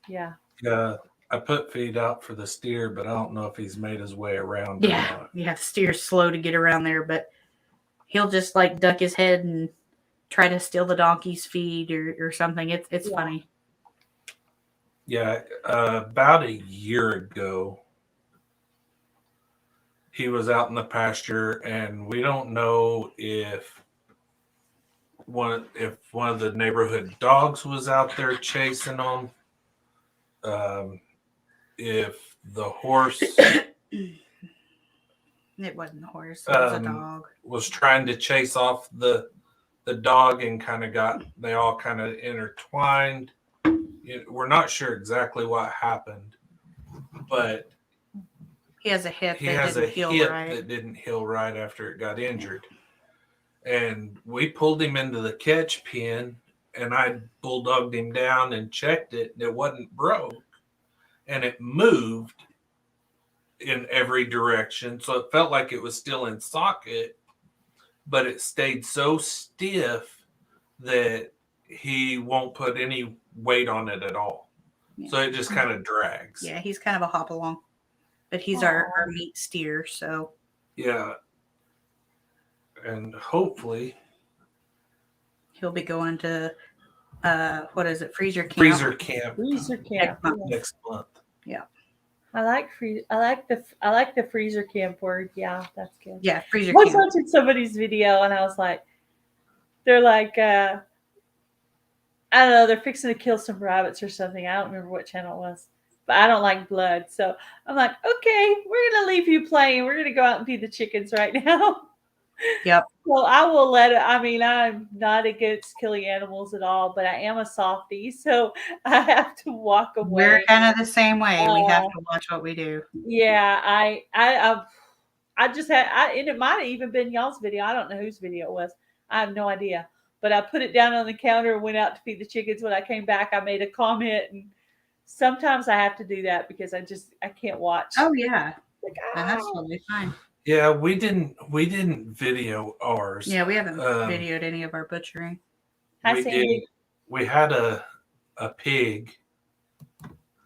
Yeah. Yeah. I put feed out for the steer, but I don't know if he's made his way around. Yeah. Yeah. Steer's slow to get around there, but he'll just like duck his head and try to steal the donkey's feed or something. It's funny. Yeah. About a year ago, he was out in the pasture, and we don't know if one of the neighborhood dogs was out there chasing him. If the horse it wasn't a horse, it was a dog. Was trying to chase off the dog and they all kind of intertwined. We're not sure exactly what happened, but he has a hip that didn't heal right after it got injured. And we pulled him into the catch pen, and I bulldogged him down and checked it, and it wasn't broke. And it moved in every direction. So it felt like it was still in socket, but it stayed so stiff that he won't put any weight on it at all. Yeah. So it just kind of drags. Yeah, he's kind of a hop along. But he's our meat steer, so. Yeah. And hopefully he'll be going to what is it? Freezer camp. Freezer camp next month. Yeah. I like the freezer camp word. Yeah, that's good. Yeah, freezer camp. I was camp. watching somebody's video and I was like, they're like, I don't know, they're fixing to kill some rabbits or something. I don't remember what channel it was. But I don't like blood. So I'm like, okay, we're going to leave you playing. We're going to go out and feed the chickens right now. Yep. Well, I will let it. I mean, I'm not against killing animals at all, but I am a softie, so I have to walk We're away. kind of the same way. We have Uh, to watch what we do. yeah, I just had, and it might have even been y'all's video. I don't know whose video it was. I have no idea. But I put it down on the counter and went out to feed the chickens. When I came back, I made a comment, and sometimes I have to do that because I can't watch. Oh yeah, Like, that's totally fine. Yeah, we didn't video ours. Yeah, we haven't videoed any of our butchering. Hi, We Sandy. did. We had a pig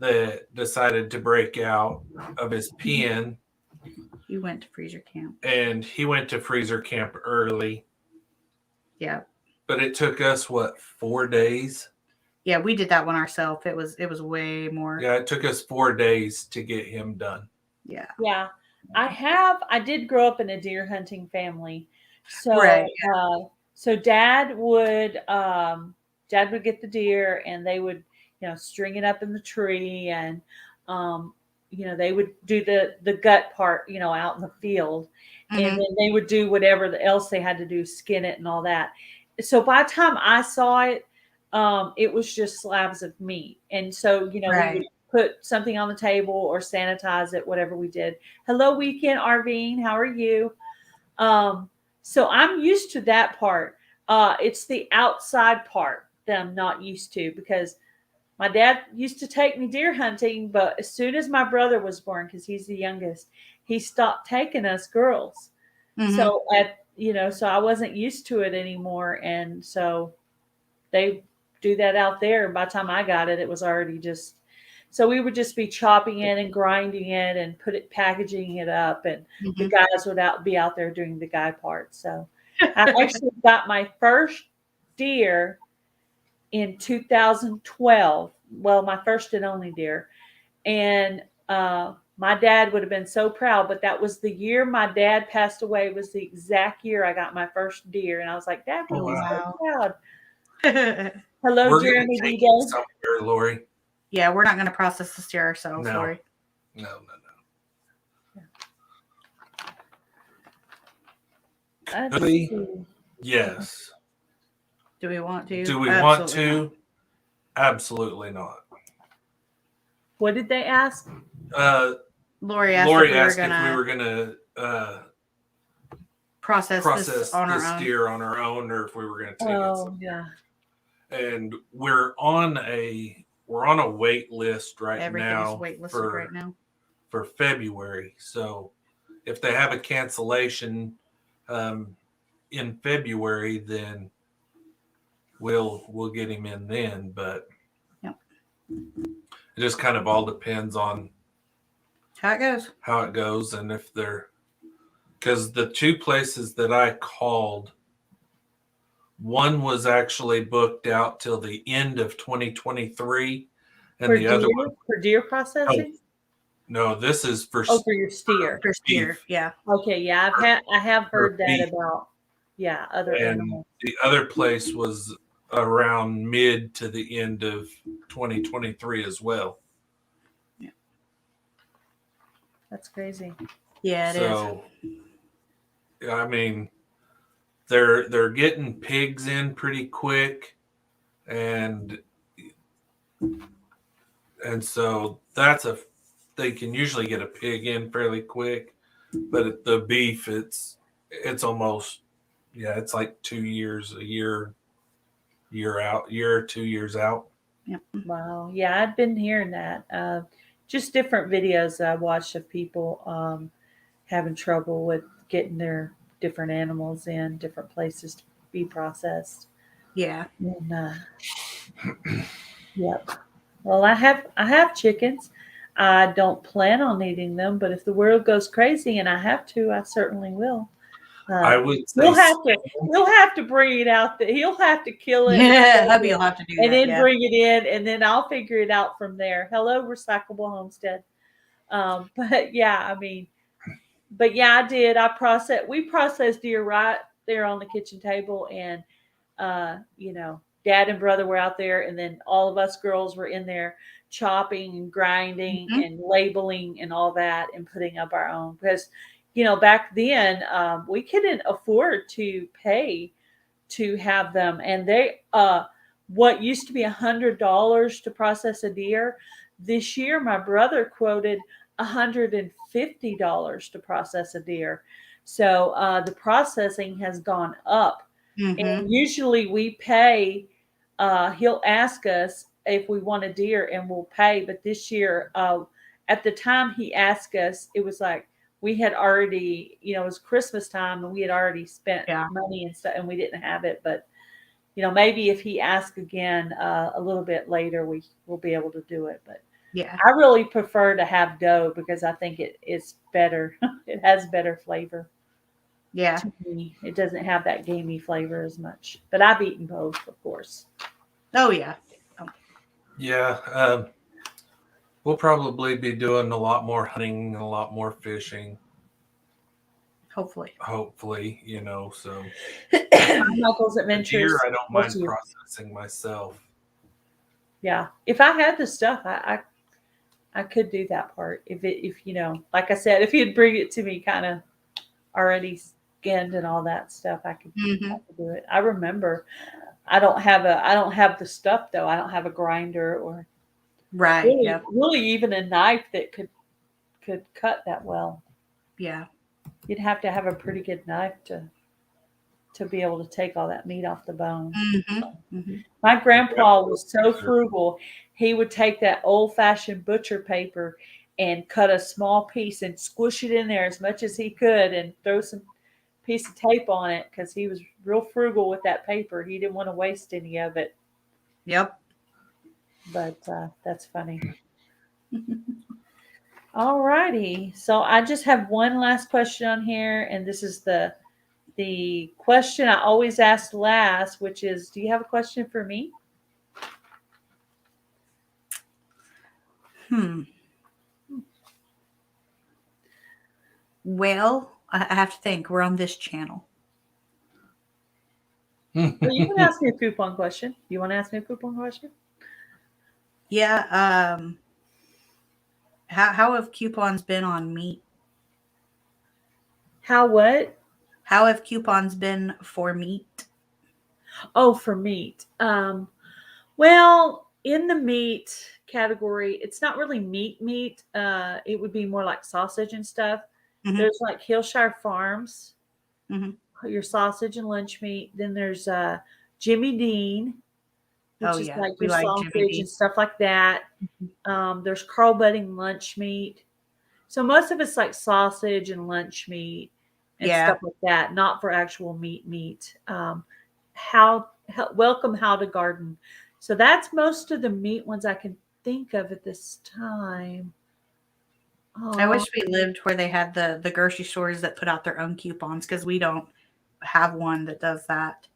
that decided to break out of his pen, You went to freezer camp. and he went to freezer camp early. Yeah. But it took us 4 days? Yeah, we did that one ourselves. It was way more. Yeah, it took us 4 days to get him done. Yeah. Yeah, I did grow up in a deer hunting family. So, Right. so dad would get the deer and they would, string it up in the tree and, they would do the gut part, out in the field. And Mhm. then they would do whatever else they had to do, skin it and all that. So by the time I saw it, it was just slabs of meat. And so, we Right. would put something on the table or sanitize it, whatever we did. Hello, Weekend Arvine. How are you? So I'm used to that part. It's the outside part that I'm not used to because my dad used to take me deer hunting, but as soon as my brother was born, because he's the youngest, he stopped taking us girls. Mhm. So so I wasn't used to it anymore. And so they do that out there. And by the time I got it, it was already just, so we would just be chopping it and grinding it and packaging it up. And the Mhm. guys would be out there doing the guy part. So I actually got my first deer in 2012. Well, my first and only deer. And my dad would have been so proud, but that was the year my dad passed away, was the exact year I got my first deer. And I was like, Dad would be so proud. Hello, We're Jeremy gonna take D. you somewhere, Lori. Yeah, we're not going to process the steer ourselves, No. Lori. No. Let's Really? see. Yes. Do we want to? Do we want Absolutely to? not. Absolutely not. What did they ask? Lori asked Lori if asked we if we were were going to gonna process this on our this own. deer on our own, or if we were gonna take it. Oh, yeah. And we're on a wait list right Everything's now waitlisted right now. for February. So if they have a cancellation in February, then we'll get him in then. But Yep. it just kind of all depends on How it goes. and if they're, because the two places that I called, one was actually booked out till the end of 2023, and the other one, For deer processing? no, this is for Oh, for your steer. For steer, beef. yeah. Okay, yeah, I have heard that beef. about other And animals. the other place was around mid to the end of 2023 as well. That's crazy. Yeah, it is. So, I mean, they're getting pigs in pretty quick, and so they can usually get a pig in fairly quick, but the beef, it's almost, it's like 2 years, a year out, year or 2 years out. Yep. Wow. Yeah, I've been hearing that. Just different videos I watched of people having trouble with getting their different animals in different places to be processed. Yeah. And, yep. Well, I have chickens. I don't plan on eating them, but if the world goes crazy and I have to, I certainly will. I would say He'll have to bring it out. He'll have to kill it. Yeah, hubby will have to do that. And then yeah. bring it in, and then I'll figure it out from there. Hello, Recyclable Homestead. But yeah, I mean, I did. We processed deer right there on the kitchen table, and Dad and brother were out there, and then all of us girls were in there chopping and grinding and labeling and all that, and putting up our own, because back then, we couldn't afford to pay to have them, and they what used to be $100 to process a deer, this year my brother quoted $150 to process a deer. So the processing has gone up, Mm-hmm. and usually we pay. He'll ask us if we want a deer, and we'll pay. But this year, at the time he asked us, it was like we had already, it was Christmas time, and we had already spent Yeah. money and stuff, and we didn't have it. But maybe if he asks again a little bit later, we will be able to do it. But Yeah. I really prefer to have doe because I think it is better. It has better flavor. Yeah. To me, it doesn't have that gamey flavor as much. But I've eaten both, of course. Oh, yeah. Yeah. We'll probably be doing a lot more hunting, a lot more fishing. Hopefully. So Michael's the Adventures. deer, I don't mind processing myself. Yeah, if I had the stuff, I could do that part. If like I said, if you'd bring it to me, kind of already skinned and all that stuff, I could do it. I remember, I don't have the stuff though. I don't have a grinder or really even a knife that could cut that well. Yeah. You'd have to have a pretty good knife to be able to take all that meat off the bone. My grandpa was so frugal. He would take that old-fashioned butcher paper and cut a small piece and squish it in there as much as he could and throw some piece of tape on it because he was real frugal with that paper. He didn't want to waste any of it. Yep. But that's funny. All righty. So I just have one last question on here, and this is the question I always ask last, which is, do you have a question for me? Well, I have to think. We're on this channel. Well, you can ask me a coupon question. You want to ask me a coupon question? Yeah. How have coupons been on meat? How what? How have coupons been for meat? Oh, for meat. Well, in the meat category, it's not really meat. It would be more like sausage and stuff. There's like Hillshire Farms, your sausage and lunch meat. Then there's Jimmy Dean, which is like your sausage and stuff like that. There's Carl Budding lunch meat. So most of it's like sausage and lunch meat and stuff like that, not for actual meat. Welcome How to Garden. So that's most of the meat ones I can think of at this time. I wish we lived where they had the grocery stores that put out their own coupons because we don't have one that does that.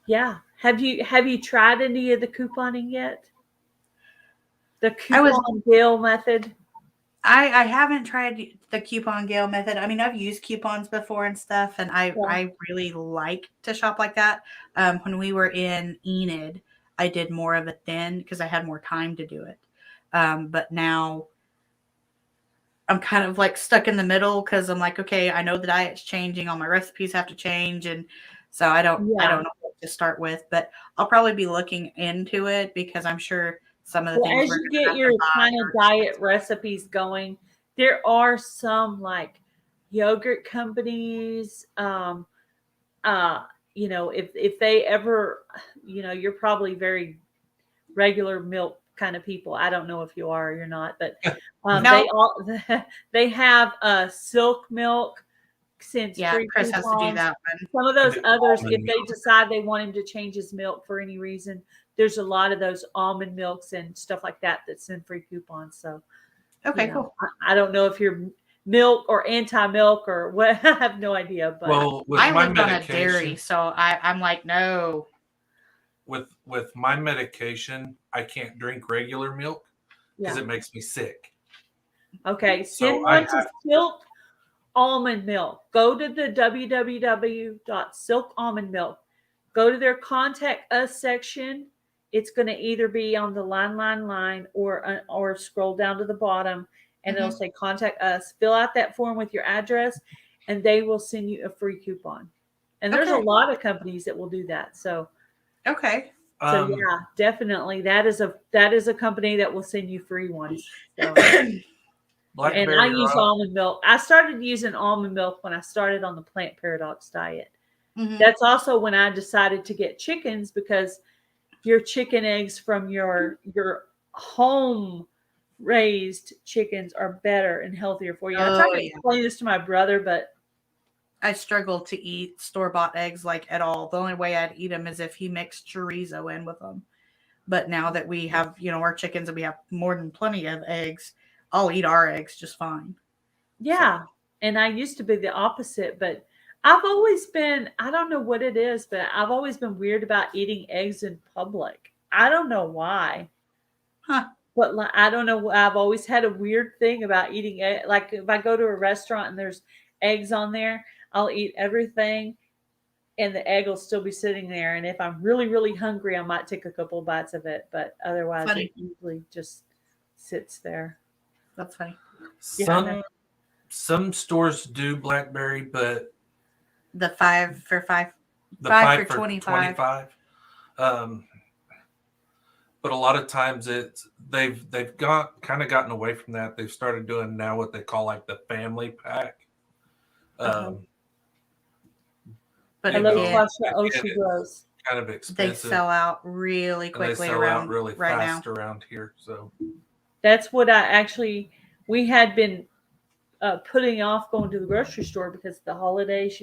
Yeah. Have you tried any of the couponing yet? The coupon Gail method? I haven't tried the coupon Gail method. I mean, I've used coupons before and stuff, and I really like to shop like that. When we were in Enid, I did more of it then because I had more time to do it. But now I'm kind of like stuck in the middle because I'm like, okay, I know the diet's changing, all my recipes have to change, and so I don't know what to start with. But I'll probably be looking into it because I'm sure some of the things as you get your kind of diet recipes going, there are some like yogurt companies. If they ever, you're probably very regular milk kind of people. I don't know if you are or you're not, but they have silk milk. Since Chris has to do that one. Some of those others, if they decide they want him to change his milk for any reason, there's a lot of those almond milks and stuff like that send free coupons. So, cool. I don't know if you're milk or anti-milk or what. I have no idea. But I lived on a dairy, so I'm like, no. With my medication, I can't drink regular milk because it makes me sick. Okay, send one to Silk Almond Milk. Go to the www.silkalmondmilk. Go to their contact us section. It's going to either be on the line or scroll down to the bottom, and it'll say contact us. Fill out that form with your address, and they will send you a free coupon. And there's a Okay. lot of companies that will do that. So Okay. yeah, definitely that is a company that will send you free ones. So, and Blackberry I use Rock. almond milk. I started using almond milk when I started on the plant paradox diet. Mhm. That's also when I decided to get chickens, because your chicken eggs from your home raised chickens are better and healthier for you. I tried Oh, to yeah. explain this to my brother, but I struggle to eat store-bought eggs like at all. The only way I'd eat them is if he mixed chorizo in with them. But now that we have, our chickens and we have more than plenty of eggs, I'll eat our eggs just fine. yeah. And I used to be the opposite, but I've always been, I don't know what it is, but I've always been weird about eating eggs in public. I don't know why. Huh. But I don't know. I've always had a weird thing about eating egg. Like if I go to a restaurant and there's eggs on there, I'll eat everything, and the egg will still be sitting there. And if I'm really, really hungry, I might take a couple of bites of it. But otherwise, Funny. it usually just sits there. That's funny. Some stores do blackberry, but The 5 for 5. the 5 for 25. 25. But a lot of times they've gotten away from that. They've started doing now what they call like the family pack. But I love again, Sasha. Oh, she grows. Kind of they expensive. sell out really and quickly they sell around out really right fast now. around here. So That's what we had been putting off going to the grocery store because of the holidays,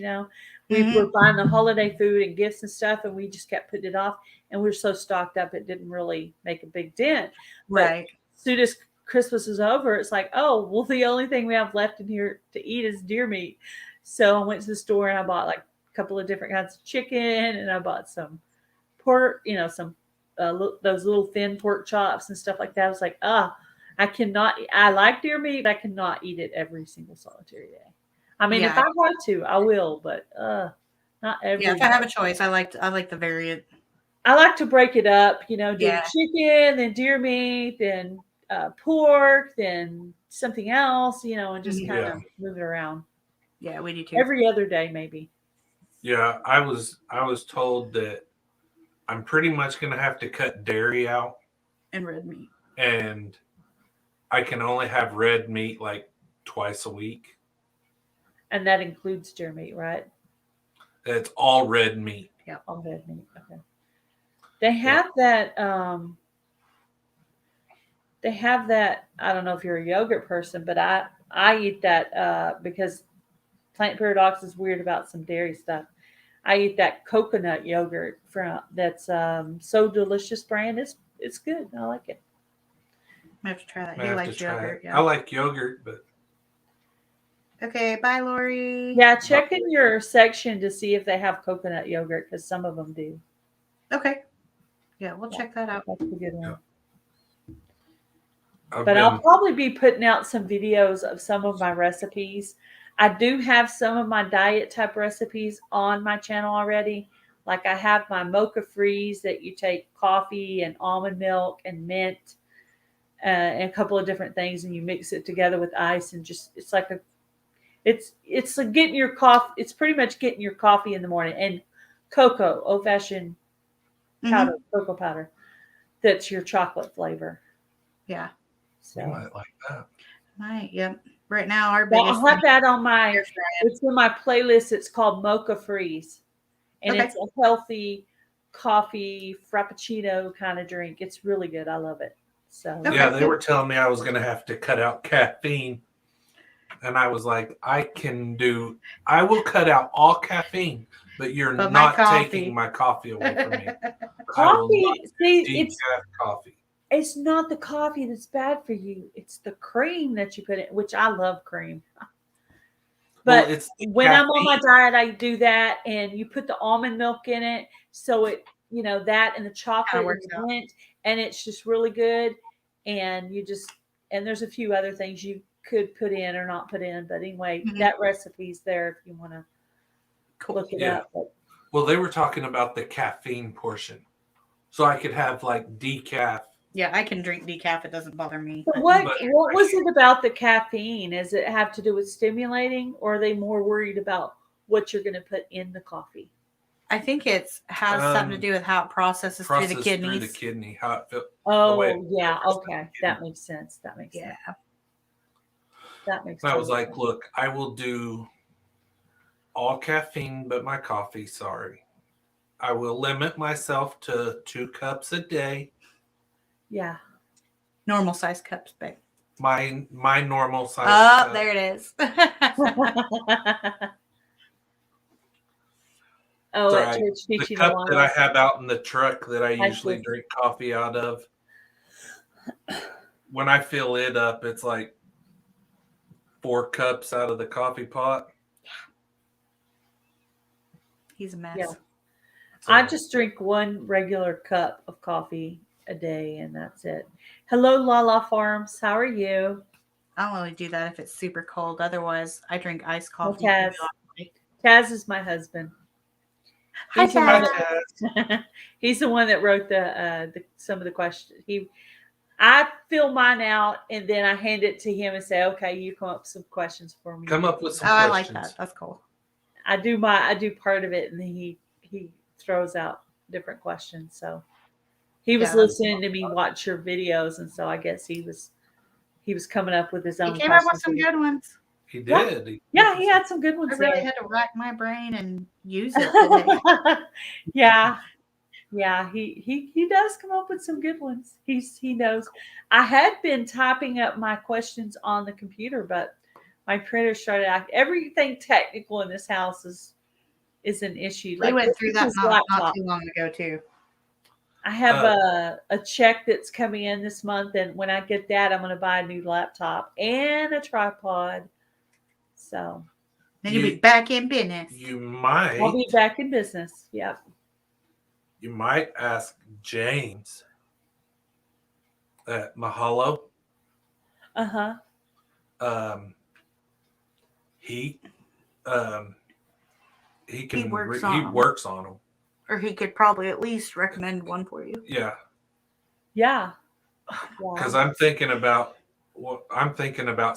we were buying the holiday food and gifts and stuff, and we just kept putting it off, and we were so stocked up it didn't really make a big dent. Right. As soon as Christmas is over, it's like, oh, well, the only thing we have left in here to eat is deer meat. So I went to the store and I bought like a couple of different kinds of chicken, and I bought some pork, some those little thin pork chops and stuff like that. I was like, I like deer meat, but I cannot eat it every single solitary day. I mean, if I want to, I will, but not every Yeah, if I have a choice, I like the variant. I like to break it up, do chicken, then deer meat, then pork, then something else, and just kind of move it around. Yeah, we do too. Every other day, maybe. Yeah, I was told that I'm pretty much going to have to cut dairy out and red meat, and I can only have red meat like twice a week. And that includes deer meat, right? It's all red meat. Yeah, all red meat. Okay. They have that. They have that. I don't know if you're a yogurt person, but I eat that because Plant Paradox is weird about some dairy stuff. I eat that coconut yogurt that's So Delicious brand. It's good. I like it. I have to try that. He likes yogurt. Yeah. I like yogurt, but okay. Bye, Lori. Yeah, check in your section to see if they have coconut yogurt, because some of them do. Okay. Yeah, we'll check that out. That's a good one. Yeah. But I'll probably be putting out some videos of some of my recipes. I do have some of my diet type recipes on my channel already. Like I have my mocha freeze that you take coffee and almond milk and mint and a couple of different things, and you mix it together with ice, and it's like getting your coffee. It's pretty much getting your coffee in the morning, and cocoa, old fashioned powder, cocoa powder. That's your chocolate flavor. Yeah. So you might like that. Right. Yep. Right now, our biggest. I'll have that on my. It's in my playlist. It's called Mocha Freeze, and it's a healthy coffee frappuccino kind of drink. It's really good. I love it. So yeah, they were telling me I was going to have to cut out caffeine, and I was like, I will cut out all caffeine, but you're not taking my coffee away from me. Coffee, it's coffee. It's not the coffee that's bad for you. It's the cream that you put in, which I love cream. But when I'm on my diet, I do that, and you put the almond milk in it, so it, that and the chocolate and the mint, and it's just really good. And and there's a few other things you could put in or not put in, but anyway, that recipe's there if you want to look it up. But, well, they were talking about the caffeine portion, so I could have like decaf Yeah, I can drink decaf. It doesn't bother me. So what was it about the caffeine? Does it have to do with stimulating, or are they more worried about what you're going to put in the coffee? I think it has something to do with how it processes through the kidneys. Through the kidney, how it feels. Oh, yeah. Okay. That makes sense. That makes sense. That makes sense. I was like, look, I will do all caffeine but my coffee. Sorry. I will limit myself to 2 cups a day. Yeah. Normal size cups, babe. My normal size. Oh, there it is. Oh, Sorry. at church The teaching cup Awana. that I have out in the truck that I I usually see. drink coffee out of. When I fill it up, it's like 4 cups out of the coffee pot. He's a mess. Yeah. So, I just drink 1 regular cup of coffee a day, and that's it. Hello, Lala Farms. How are you? I'll only do that if it's super cold. Otherwise, I drink iced Well, coffee. Taz. Taz is my husband. Hi, He's the one Taz. that, he's the one that wrote some of the questions. I fill mine out and then I hand it to him and say, "Okay, you come up with some questions for me." come up with some I questions. like that. That's cool. I do part of it, and then he throws out different questions. So he was listening to me watch your videos, and so I guess he was coming up with his own. He came up with some good ones. He did. Yeah, he had some good ones. I really had to rack my brain and use it today. Yeah, he does come up with some good ones. He knows. I had been typing up my questions on the computer, but my printer started out. Everything technical in this house is an issue. We went through that not too long ago too. I have a check that's coming in this month, and when I get that, I'm going to buy a new laptop and a tripod. So then you'll be back in business. I'll be back in business. Yep. You might ask James at Mahalo. He works on them. Or he could probably at least recommend one for you. Yeah. Yeah. Because I'm thinking about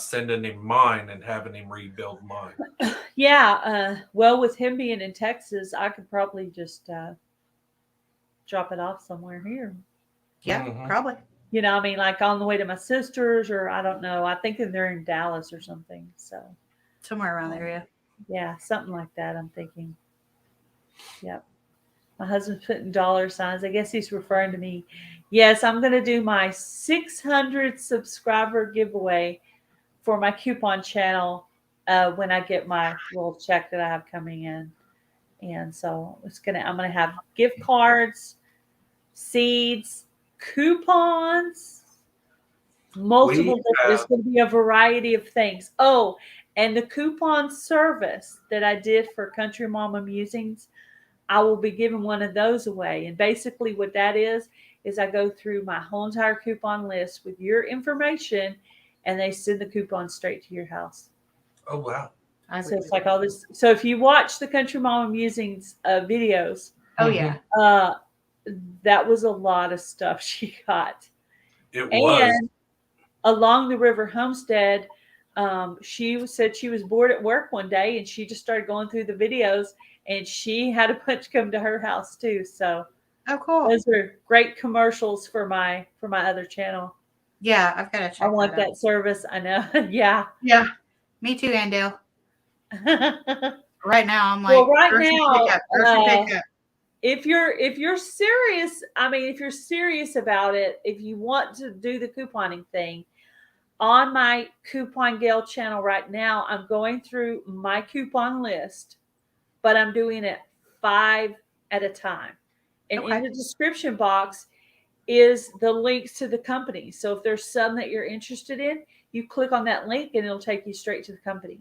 sending him mine and having him rebuild mine. Yeah. Well, with him being in Texas, I could probably just drop it off somewhere here. Yeah, probably. You know, I mean, like on the way to my sister's, or I don't know. I think they're in Dallas or something. So somewhere around there, yeah. Yeah, something like that. I'm thinking. Yep. My husband's putting dollar signs. I guess he's referring to me. Yes, I'm going to do my 600 subscriber giveaway for my coupon channel when I get my little check that I have coming in. And so I'm going to have gift cards, seeds, coupons, multiple. There's going to be a variety of things. Oh, and the coupon service that I did for Country Mama Musings, I will be giving one of those away. And basically what that is I go through my whole entire coupon list with your information, and they send the coupon straight to your house. Oh, wow. So it's like all this. So if you watch the Country Mama Musings videos. Oh, yeah. That was a lot of stuff she got. It was. And along the river homestead, she said she was bored at work one day, and she just started going through the videos, and she had a bunch come to her house too. So, cool. Those are great commercials for my other channel. Yeah, I've got to check. I want that service. I know. Yeah. Yeah. Me too, Andale. Right now, I'm like, well, right now, pickup. If you're serious, if you're serious about it, if you want to do the couponing thing, on my Coupon Gail channel right now, I'm going through my coupon list, but I'm doing it 5 at a time. And in the description box is the links to the company. So if there's some that you're interested in, you click on that link and it'll take you straight to the company.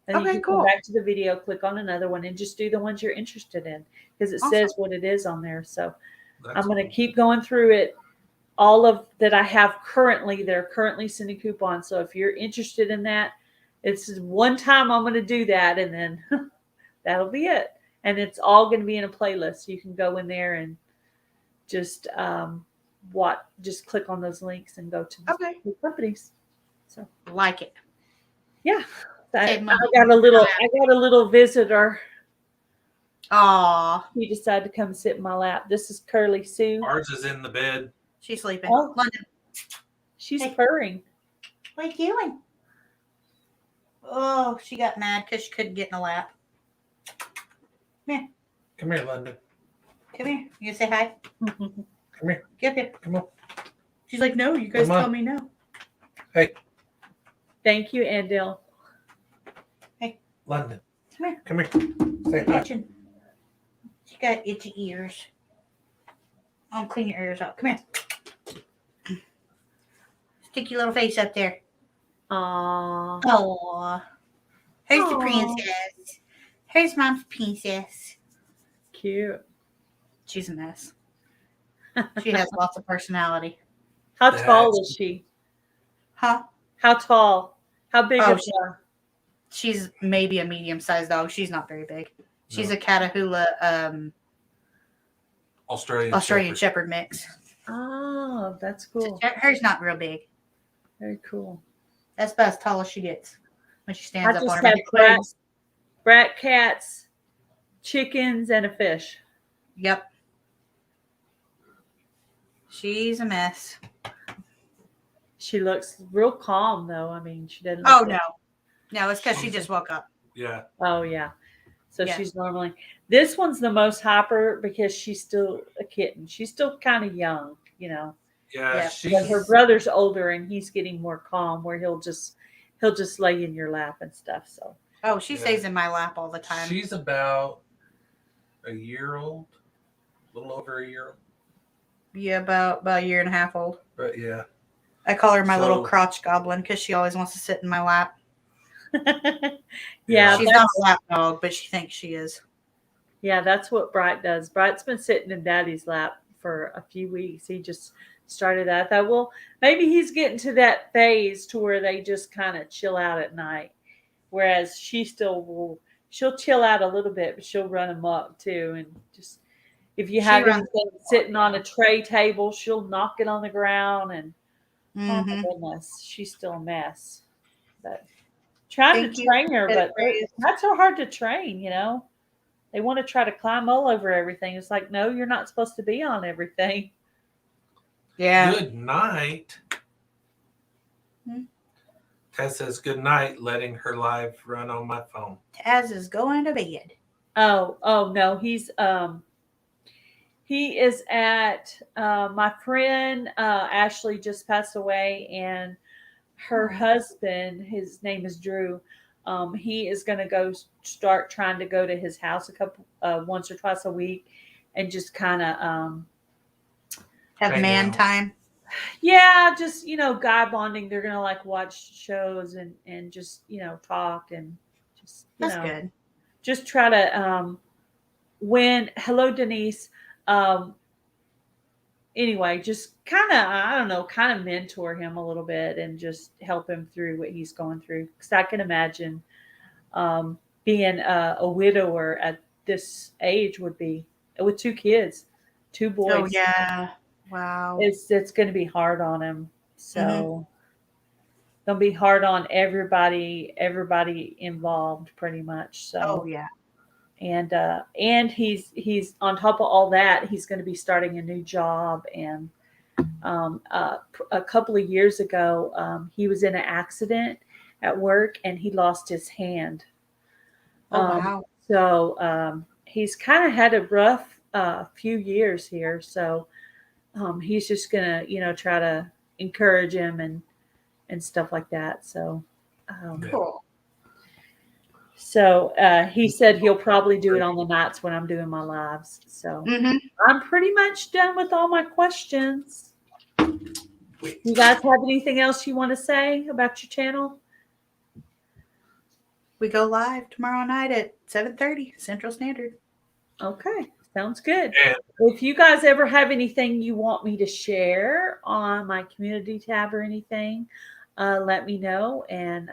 And you can come back to the video, click on another one, and just do the ones you're interested in, because it says what it is on there. So I'm going to keep going through it. All of that I have currently, they're currently sending coupons. So if you're interested in that, it's one time I'm going to do that, and then that'll be it. And it's all going to be in a playlist. You can go in there and just just click on those links and go to Okay. the companies. So Like it. yeah, I Save money. got a little visitor. Aw, He decided to come sit in my lap. This is Curly Sue. Ours is in the bed. she's sleeping. Oh. London, She's Hey. purring. what are you doing? Oh, she got mad because she couldn't get in a lap. Come here, London. Come here. You say hi? Come here. Get here. Come on. She's like, no, you guys Come on. tell me no. Hey, Thank you, Andil. London. Come here. Come here. Say hi. Itching. She got itchy ears. I'll clean your ears out. Come here. Stick your little face up there. Aww. Oh, here's the Aw. princess. Here's mom's princess. Cute. She's a mess. She has lots of personality. How That's- tall is she? Huh? How tall? How big Oh, is her? She's maybe a medium-sized dog. She's not very big. She's No. a Catahoula Australian Shepherd mix. Oh, that's cool. Hers not real big. Very cool. That's about as tall as she gets when she stands I up on just her have back. brat cats, chickens, and a fish. Yep. She's a mess. She looks real calm, though. I mean, she doesn't. Oh look no, no, it's because she just woke up. Yeah. Oh yeah. So Yeah. she's normally. This one's the most hyper because she's still a kitten. She's still kind of young, you know. Yeah. Yeah. But her She's brother's older and he's getting more calm, where he'll just lay in your lap and stuff. So Oh, she Yeah. stays in my lap all the time. she's about a year old, a little over a year old. Yeah, about a year and a half old. But yeah. I call her my little So- crotch goblin because she always wants to sit in my lap. yeah, She's not a lap dog, but she thinks she is. yeah, that's what Bright does. Bright's been sitting in Daddy's lap for a few weeks. He just started that. I thought, well, maybe he's getting to that phase to where they just kind of chill out at night. Whereas she still will, she'll chill out a little bit, but she'll run amok too. And just if you She have runs anything sitting on a tray table, she'll knock it on the ground. And oh my Mhm. goodness, she's still a mess. But trying Thank to you. train her, but Praise. not so hard to train, you know. They want to try to climb all over everything. It's like, no, you're not supposed to be on everything. Yeah. Good night. Hmm. Tess says good night, letting her live run on my phone. Taz is going to bed. Oh no, he is at my friend Ashley just passed away, and her husband, his name is Drew. He is going to go start trying to go to his house once or twice a week, and just kind of Have Hang man out. time. yeah, just guy bonding. They're gonna like watch shows and just talk and just That's good. just try to hello Denise. Anyway, just kind of mentor him a little bit and just help him through what he's going through. Because I can imagine being a widower at this age would be with 2 kids, 2 boys. Oh yeah. Wow. It's going to be hard on him. So gonna be hard on everybody involved, pretty much. So Oh yeah. and he's on top of all that, he's going to be starting a new job. And a couple of years ago, he was in an accident at work and he lost his hand. Oh wow. So he's kind of had a rough few years here. So he's just gonna try to encourage him and stuff like that. So Cool. so he said he'll probably do it on the nights when I'm doing my lives. So Mm-hmm. I'm pretty much done with all my questions. You guys have anything else you want to say about your channel? We go live tomorrow night at 7:30 Central Standard. Okay, sounds good. And If you guys ever have anything you want me to share on my community tab or anything, let me know, and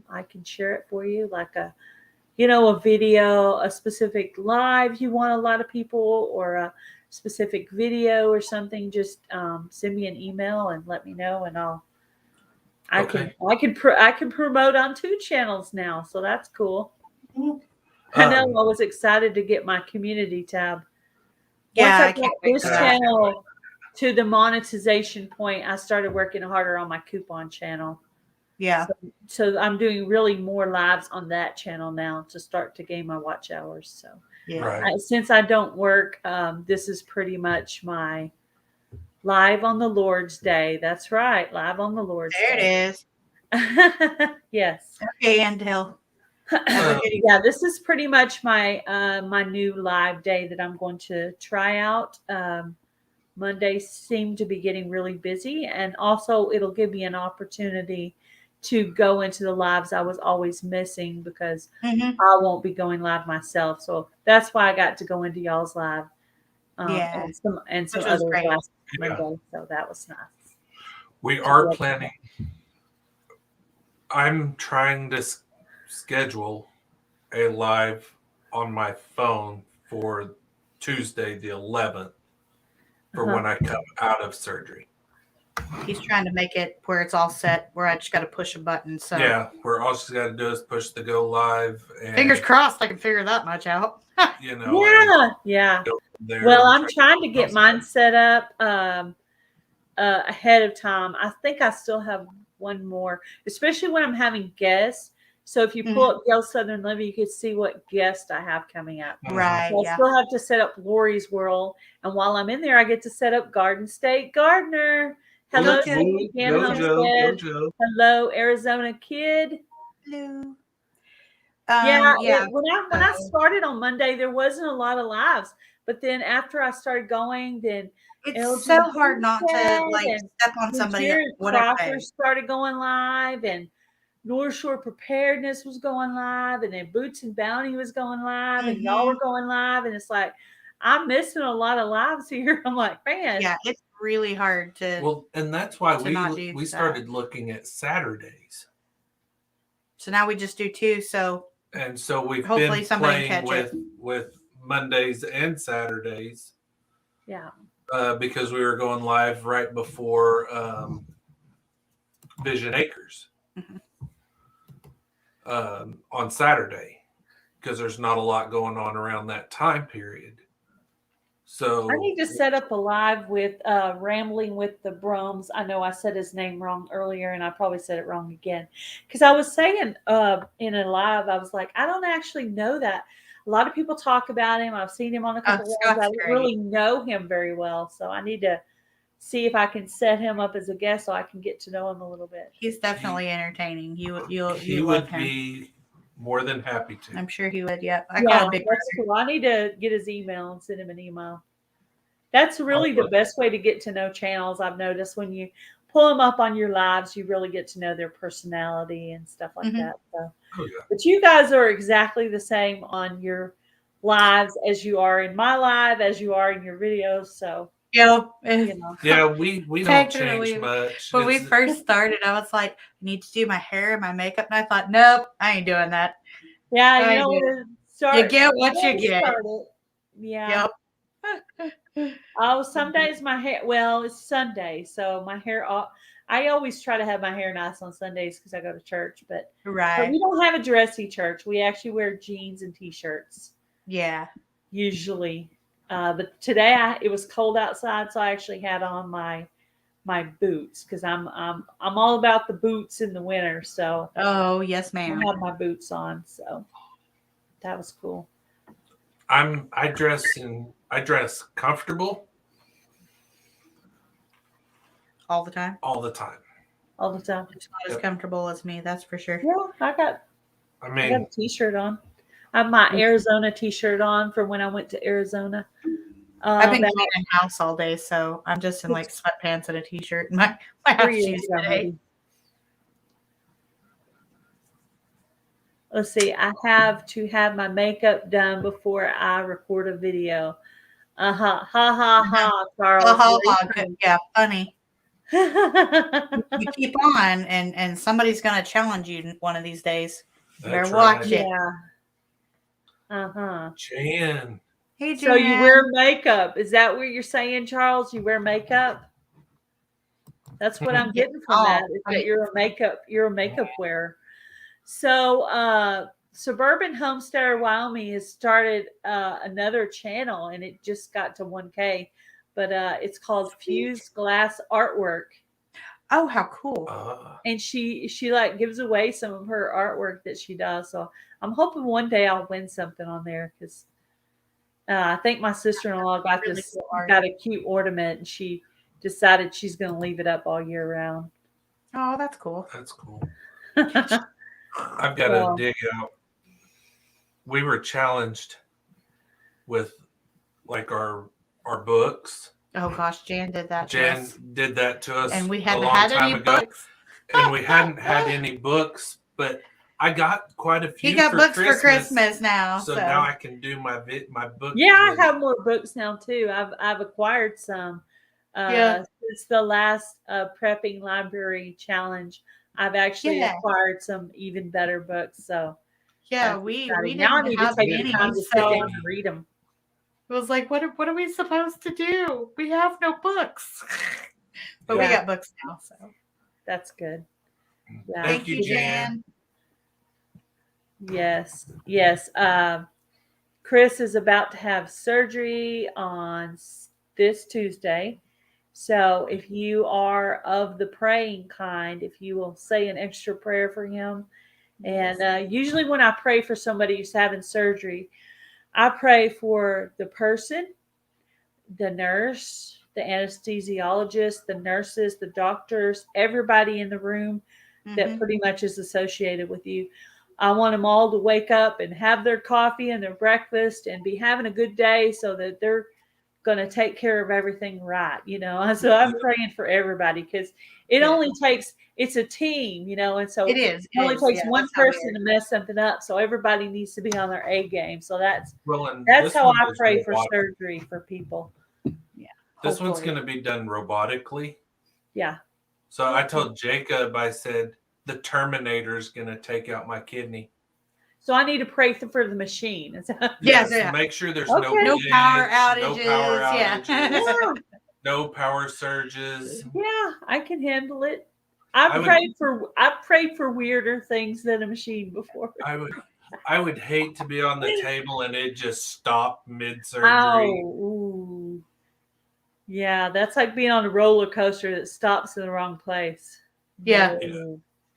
I can share it for you, like a video, a specific live you want a lot of people, or specific video or something, just send me an email and let me know, and I Okay. can promote on 2 channels now, so that's cool. Mhm. I know I was excited to get my community tab. Once Yeah, I I can't got wait this for that. channel to the monetization point, I started working harder on my coupon channel. Yeah. So I'm doing really more lives on that channel now to start to gain my watch hours. So Yeah. Right. since I don't work, this is pretty much my live on the Lord's Day. That's right, live on the Lord's There it Day. is. Yes. Okay, Andale. Have a good Yeah, this is pretty much my my new live day that I'm going to try out. Mondays seem to be getting really busy, and also it'll give me an opportunity to go into the lives I was always missing because Mhm. I won't be going live myself. So that's why I got to go into y'all's live, Yeah. and some Which was others great. last Yeah. Monday. So that was nice. We are planning. I'm trying to schedule a live on my phone for Tuesday the 11th for when I come out of surgery. He's trying to make it where it's all set, where I just got to push a button. So Yeah, where all she's got to do is push the go live. And, fingers crossed, I can figure that much out. you know, Yeah. go from there Well, and I'm trying to get mine set up ahead of time. I think I still have one more, especially when I'm having guests. So if you pull up Gail Southern Living, you can see what guest I have coming up. Right. So I Yeah. still have to set up Lori's World, and while I'm in there, I get to set up Garden State Gardener. Hello, Look at Steve Cannon Homestead. Go. Hello, Arizona Kid. Hello. Yeah, Yeah. when I started on Monday, there wasn't a lot of lives, but then after I started going, then It's so hard not to like and step on somebody. Jared Whatever. Crocker started going live, and North Shore Preparedness was going live, and then Boots and Bounty was going live, and y'all were going live, and it's like I'm missing a lot of lives here. I'm like, man, Yeah, it's really hard to. Well, and that's why we we started looking at Saturdays. So now we just do 2. So And so we've hopefully been somebody playing catch with Mondays and Saturdays. Yeah. Because we were going live right before Vision Acres on Saturday, because there's not a lot going on around that time period. So I need to set up a live with Rambling with the Brums. I know I said his name wrong earlier, and I probably said it wrong again. Because I was saying in a live, I was like, I don't actually know that. A lot of people talk about him. I've seen him on a couple of lives. I don't really know him very well. So I need to see if I can set him up as a guest so I can get to know him a little bit. He's definitely entertaining. He would be more than happy to. I'm sure he would. Yep. That's cool. I need to get his email and send him an email. That's really the best way to get to know channels. I've noticed when you pull them up on your lives, you really get to know their personality and stuff like that. So, but you guys are exactly the same on your lives as you are in my live, as you are in your videos. So, yeah, we don't change much. When we first started, I was like, I need to do my hair and my makeup, and I thought, nope, I ain't doing that. Yeah, you get what you get. Yeah. Yep. Oh, some days my hair. Well, it's Sunday, so my hair. I always try to have my hair nice on Sundays because I go to church. But we don't have a dressy church. We actually wear jeans and t-shirts. Yeah. Usually, but today it was cold outside, so I actually had on my boots because I'm all about the boots in the winter. So oh yes, ma'am. I had my boots on, so that was cool. I dress comfortable all the time. All the time. All the time. It's not as comfortable as me, that's for sure. Yeah, I got a t-shirt on. I have my Arizona t-shirt on from when I went to Arizona. I've been cleaning house all day, so I'm just in like sweatpants and a t-shirt and my house shoes today. Let's see. I have to have my makeup done before I record a video. Ha ha, Charles. Yeah, funny. You keep on, and somebody's gonna challenge you one of these days. You better watch it. Yeah. Jan. Hey, So you Jan. wear makeup. Is that what you're saying, Charles? You wear makeup? That's what I'm getting from that. Is that you're a makeup wearer. So Suburban Homesteader Wyoming has started another channel, and it just got to 1K, but it's called Fused Glass Artwork. Oh, how cool. And she like gives away some of her artwork that she does. So I'm hoping one day I'll win something on there, because I think my sister-in-law got Really this cool art. got a cute ornament, and she decided she's going to leave it up all year round. Oh, that's cool. That's cool. I've got to dig out. We were challenged with like our books. Oh gosh, Jan did that. Jan did that to us, and we a hadn't long had time any ago, books. and we hadn't had any books. But I got quite a few. He got for books Christmas, for Christmas now, so now I can do my book. Yeah, I have more books now too. I've acquired some. Yeah. Since the last prepping library challenge, I've actually acquired some even better books. So yeah, we now I didn't need to have take any. the time to sit down and read them. It was like, what are we supposed to do? We have no books. But we Yeah. got books now, so That's good. Yeah. Thank you, Jan. Yes, yes. Chris is about to have surgery on this Tuesday. So if you are of the praying kind, if you will say an extra prayer for him. And usually when I pray for somebody who's having surgery, I pray for the person, the nurse, the anesthesiologist, the nurses, the doctors, everybody in the room that pretty much is associated with you. I want them all to wake up and have their coffee and their breakfast and be having a good day, so that they're going to take care of everything right, So I'm praying for everybody, because it only takes, it's a team, and so it only takes one person to mess something up. So everybody needs to be on their A game. So that's how I pray for surgery for people. Yeah. This one's going to be done robotically. Yeah. So I told Jacob, I said, the Terminator's going to take out my kidney. So I need to pray for the machine. Yes, make sure there's no power outages, no power surges. Yeah, I can handle it. I prayed for weirder things than a machine before. I would hate to be on the table and it just stopped mid-surgery. Oh, yeah, that's like being on a roller coaster that stops in the wrong place. Yeah.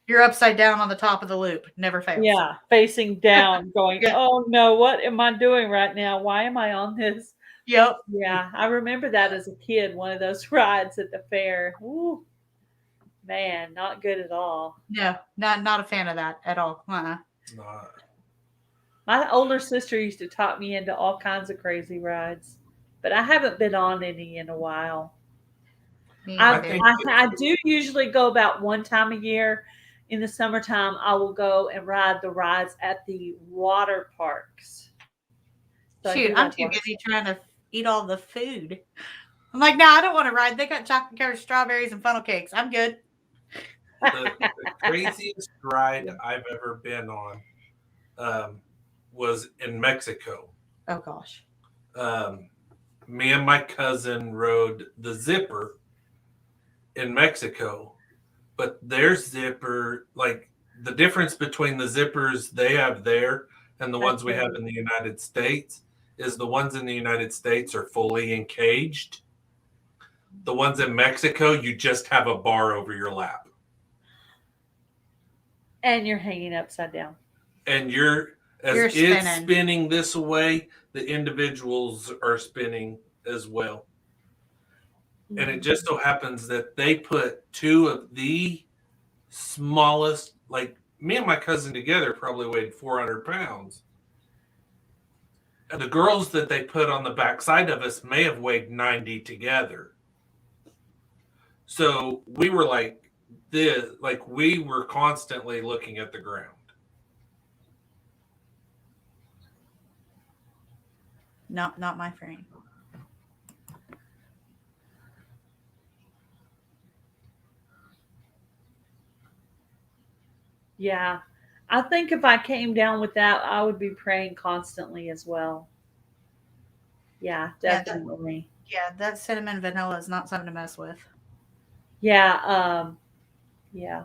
You're upside down on the top of the loop. Never fails. Yeah, facing down, going, oh no, what am I doing right now? Why am I on this? Yep. Yeah, I remember that as a kid, one of those rides at the fair. Ooh, man, not good at all. No, not a fan of that at all. Not. My older sister used to talk me into all kinds of crazy rides, but I haven't been on any in a while. I do usually go about one time a year. In the summertime, I will go and ride the rides at the water parks. So shoot, I'm too busy trying to eat all the food. I'm like, no, I don't want to ride. They got chocolate covered strawberries and funnel cakes. I'm good. The craziest ride I've ever been on was in Mexico. Oh gosh. Me and my cousin rode the zipper in Mexico, but their zipper, like the difference between the zippers they have there and the ones we have in the United States is the ones in the United States are fully encaged. The ones in Mexico, you just have a bar over your lap. And you're hanging upside down. And it's spinning this way, the individuals are spinning as well. And it just so happens that they put two of the smallest, like me and my cousin together probably weighed 400 pounds. And the girls that they put on the backside of us may have weighed 90 together. So we were like this, like we were constantly looking at the ground. Not my frame. Yeah. I think if I came down with that, I would be praying constantly as well. Yeah, Yeah, definitely. that cinnamon vanilla is not something to mess with. Yeah, yeah.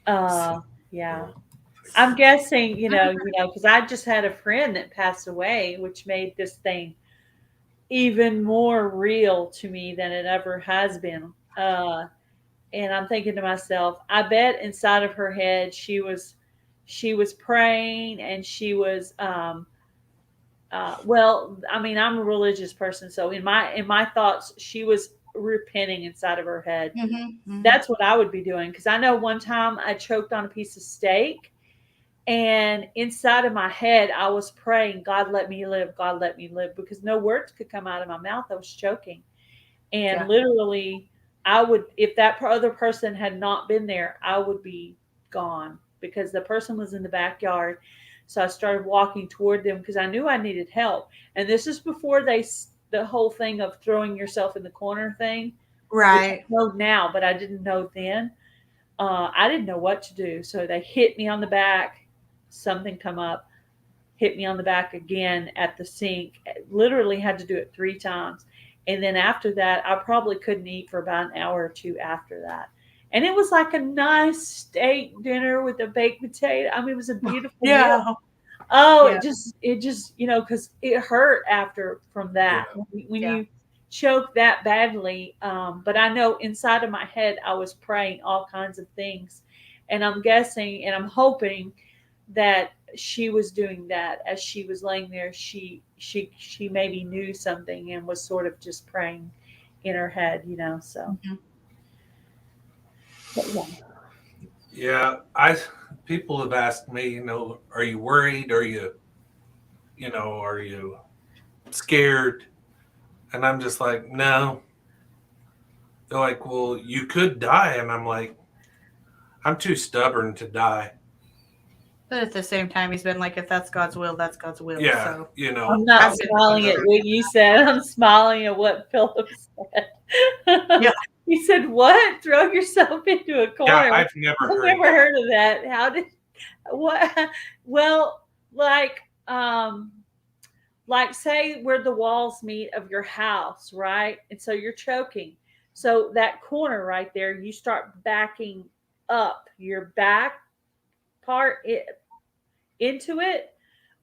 Uh, yeah. I'm guessing, because I just had a friend that passed away, which made this thing even more real to me than it ever has been. And I'm thinking to myself, I bet inside of her head she was praying, and she was well, I mean, I'm a religious person, so in my thoughts, she was repenting inside of her head. Mm-hmm. That's what I would be doing, because I know one time I choked on a piece of steak, and inside of my head I was praying, God let me live, God let me live, because no words could come out of my mouth. I was choking. And Yeah. literally, I would, if that other person had not been there, I would be gone, because the person was in the backyard. So I started walking toward them because I knew I needed help. And this is before the whole thing of throwing yourself in the corner thing, which I Right. know now, but I didn't know then. I didn't know what to do. So they hit me on the back. Something come up, hit me on the back again at the sink. Literally had to do it 3 times. And then after that, I probably couldn't eat for about an hour or two after that. And it was like a nice steak dinner with a baked potato. I mean, it was a beautiful meal. Yeah. Oh, Yeah. it just, because it hurt after from that. Yeah. When Yeah. you choke that badly. But I know inside of my head, I was praying all kinds of things. And I'm guessing and I'm hoping that she was doing that as she was laying there. She maybe knew something and was sort of just praying in her head. So, Mhm. but yeah. Yeah, people have asked me, are you worried? Are you scared? And I'm just like, no. They're like, well, you could die. And I'm like, I'm too stubborn to die. But at the same time, he's been like, if that's God's will, that's God's will. Yeah, So I'm not I'm good. smiling at what you said. I'm smiling at what Philip said. Yeah. He said, "What? Throw yourself into a yeah, corner?" I've never I've heard never that. heard of that. How did what? Well, like say where the walls meet of your house, right? And so you're choking. So that corner right there, you start backing up your back part into it,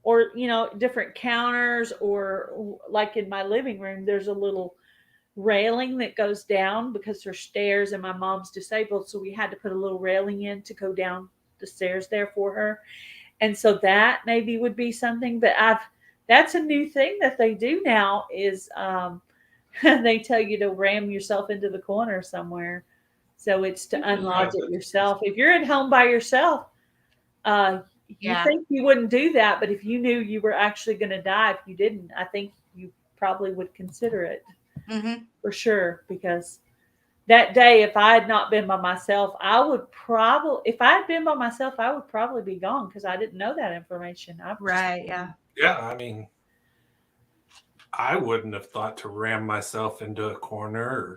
or different counters, or like in my living room there's a little railing that goes down because there's stairs, and my mom's disabled, so we had to put a little railing in to go down the stairs there for her. And so that maybe would be something. But that's a new thing that they do now, is they tell you to ram yourself into the corner somewhere. So it's to unlodge it yourself. If you're at home by yourself, you Yeah. think you wouldn't do that, but if you knew you were actually going to die if you didn't, I think you probably would consider it Mm-hmm. for sure. Because that day, if I had not been by myself, if I had been by myself, I would probably be gone, because I didn't know that information. Right. Yeah. Yeah, I mean, I wouldn't have thought to ram myself into a corner or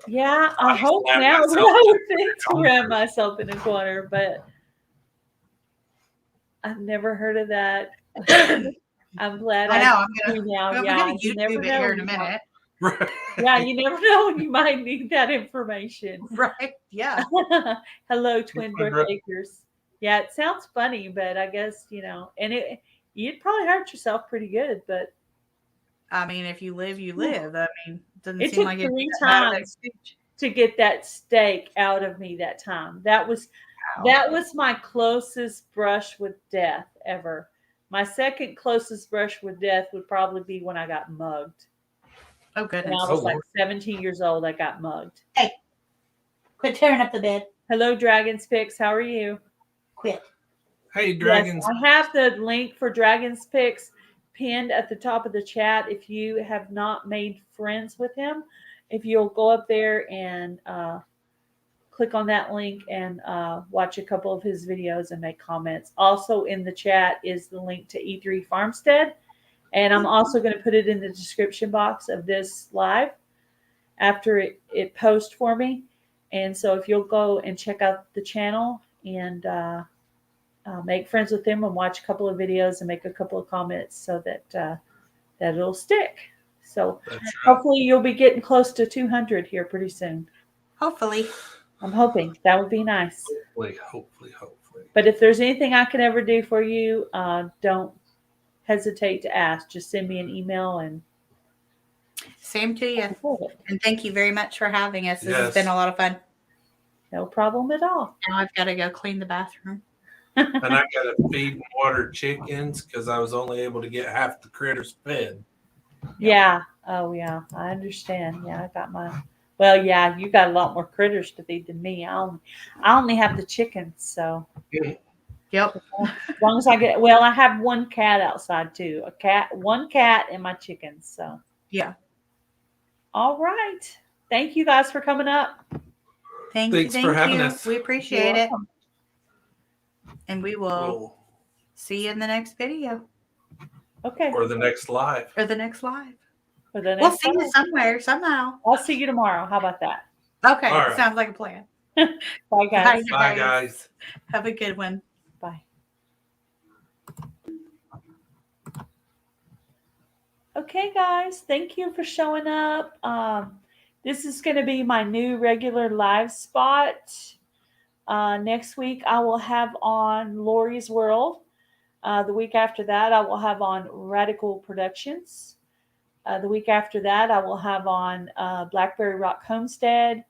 Yeah, I hope slam now that myself I would into think the to ram counter. myself in a corner, but I've never heard of that. I'm glad I I know. do now. I'm Yeah, gonna you never YouTube it know. here in a minute. Right. Yeah, you never know when you might need that information. Right. Yeah. Hello, Twin Brook Acres. Yeah, it sounds funny, but I guess, and you'd probably hurt yourself pretty good, but I mean, if you live, you live. I mean, it doesn't it seem took like it'd be 3 that bad of an times exchange. to get that steak out of me that time. That was Wow. my closest brush with death ever. My second closest brush with death would probably be when I got mugged. Oh When goodness. I was like 17 years old, I got mugged. Hey, quit tearing up the bed. Hello, Dragon's Picks. How are you? Quit. Hey, Yes, dragons. I have the link for Dragon's Picks pinned at the top of the chat. If you have not made friends with him, if you'll go up there and click on that link and watch a couple of his videos and make comments. Also in the chat is the link to E3 Farmstead. And I'm also going to put it in the description box of this live after it posts for me. And so if you'll go and check out the channel and make friends with him and watch a couple of videos and make a couple of comments, so that that it'll stick. So That's right. hopefully you'll be getting close to 200 here pretty soon. Hopefully. I'm hoping that would be nice. Hopefully. But if there's anything I can ever do for you, don't hesitate to ask. Just send me an email and Same to you. And thank you very much for having us. This has been a lot of fun. No problem at all. Now I've got to go clean the bathroom. And I got to feed and water chickens because I was only able to get half the critters fed. Yeah. Oh, yeah. I understand. Yeah, I got my. Well, yeah, you got a lot more critters to feed than me. I only have the chickens, so. Yep. As long as I get. Well, I have one cat outside too. One cat, and my chickens. So. Yeah. All right. Thank you guys for coming up. Thanks for having us. We appreciate it. And we will see you in the next video. Okay. Or the next live. Or the next live. We'll see you somewhere, somehow. I'll see you tomorrow. How about that? Okay. Right. Sounds like a plan. Bye, guys. Bye, guys. Have a good one. Bye. Okay, guys. Thank you for showing up. This is going to be my new regular live spot. Next week, I will have on Lori's World. The week after that, I will have on Radical Productions. The week after that, I will have on Blackberry Rock Homestead.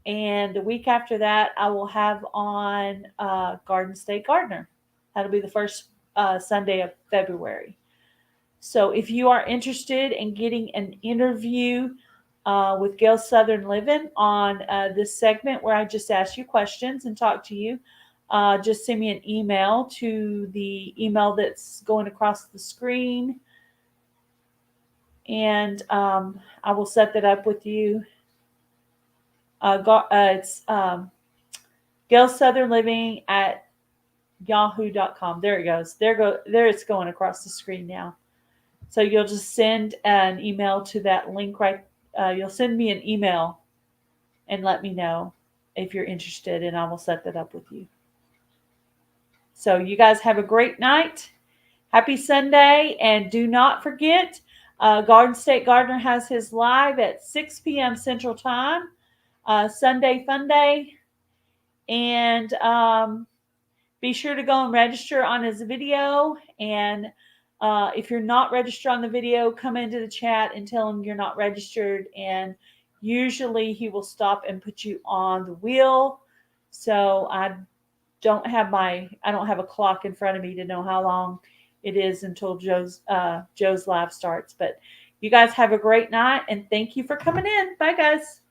And the week after that, I will have on Garden State Gardener. That'll be the first Sunday of February. So if you are interested in getting an interview with Gail Southern Living on this segment where I just ask you questions and talk to you, just send me an email to the email that's going across the screen. And I will set that up with you. It's gailssouthernliving at yahoo.com. There it goes. There it's going across the screen now. So you'll just send an email to that link right. You'll send me an email and let me know if you're interested, and I will set that up with you. So you guys have a great night. Happy Sunday. And do not forget, Garden State Gardener has his live at 6 p.m. Central Time, Sunday Fun Day. And be sure to go and register on his video. And if you're not registered on the video, come into the chat and tell him you're not registered. And usually he will stop and put you on the wheel. So I don't have a clock in front of me to know how long it is until Joe's live starts. But you guys have a great night, and thank you for coming in. Bye, guys.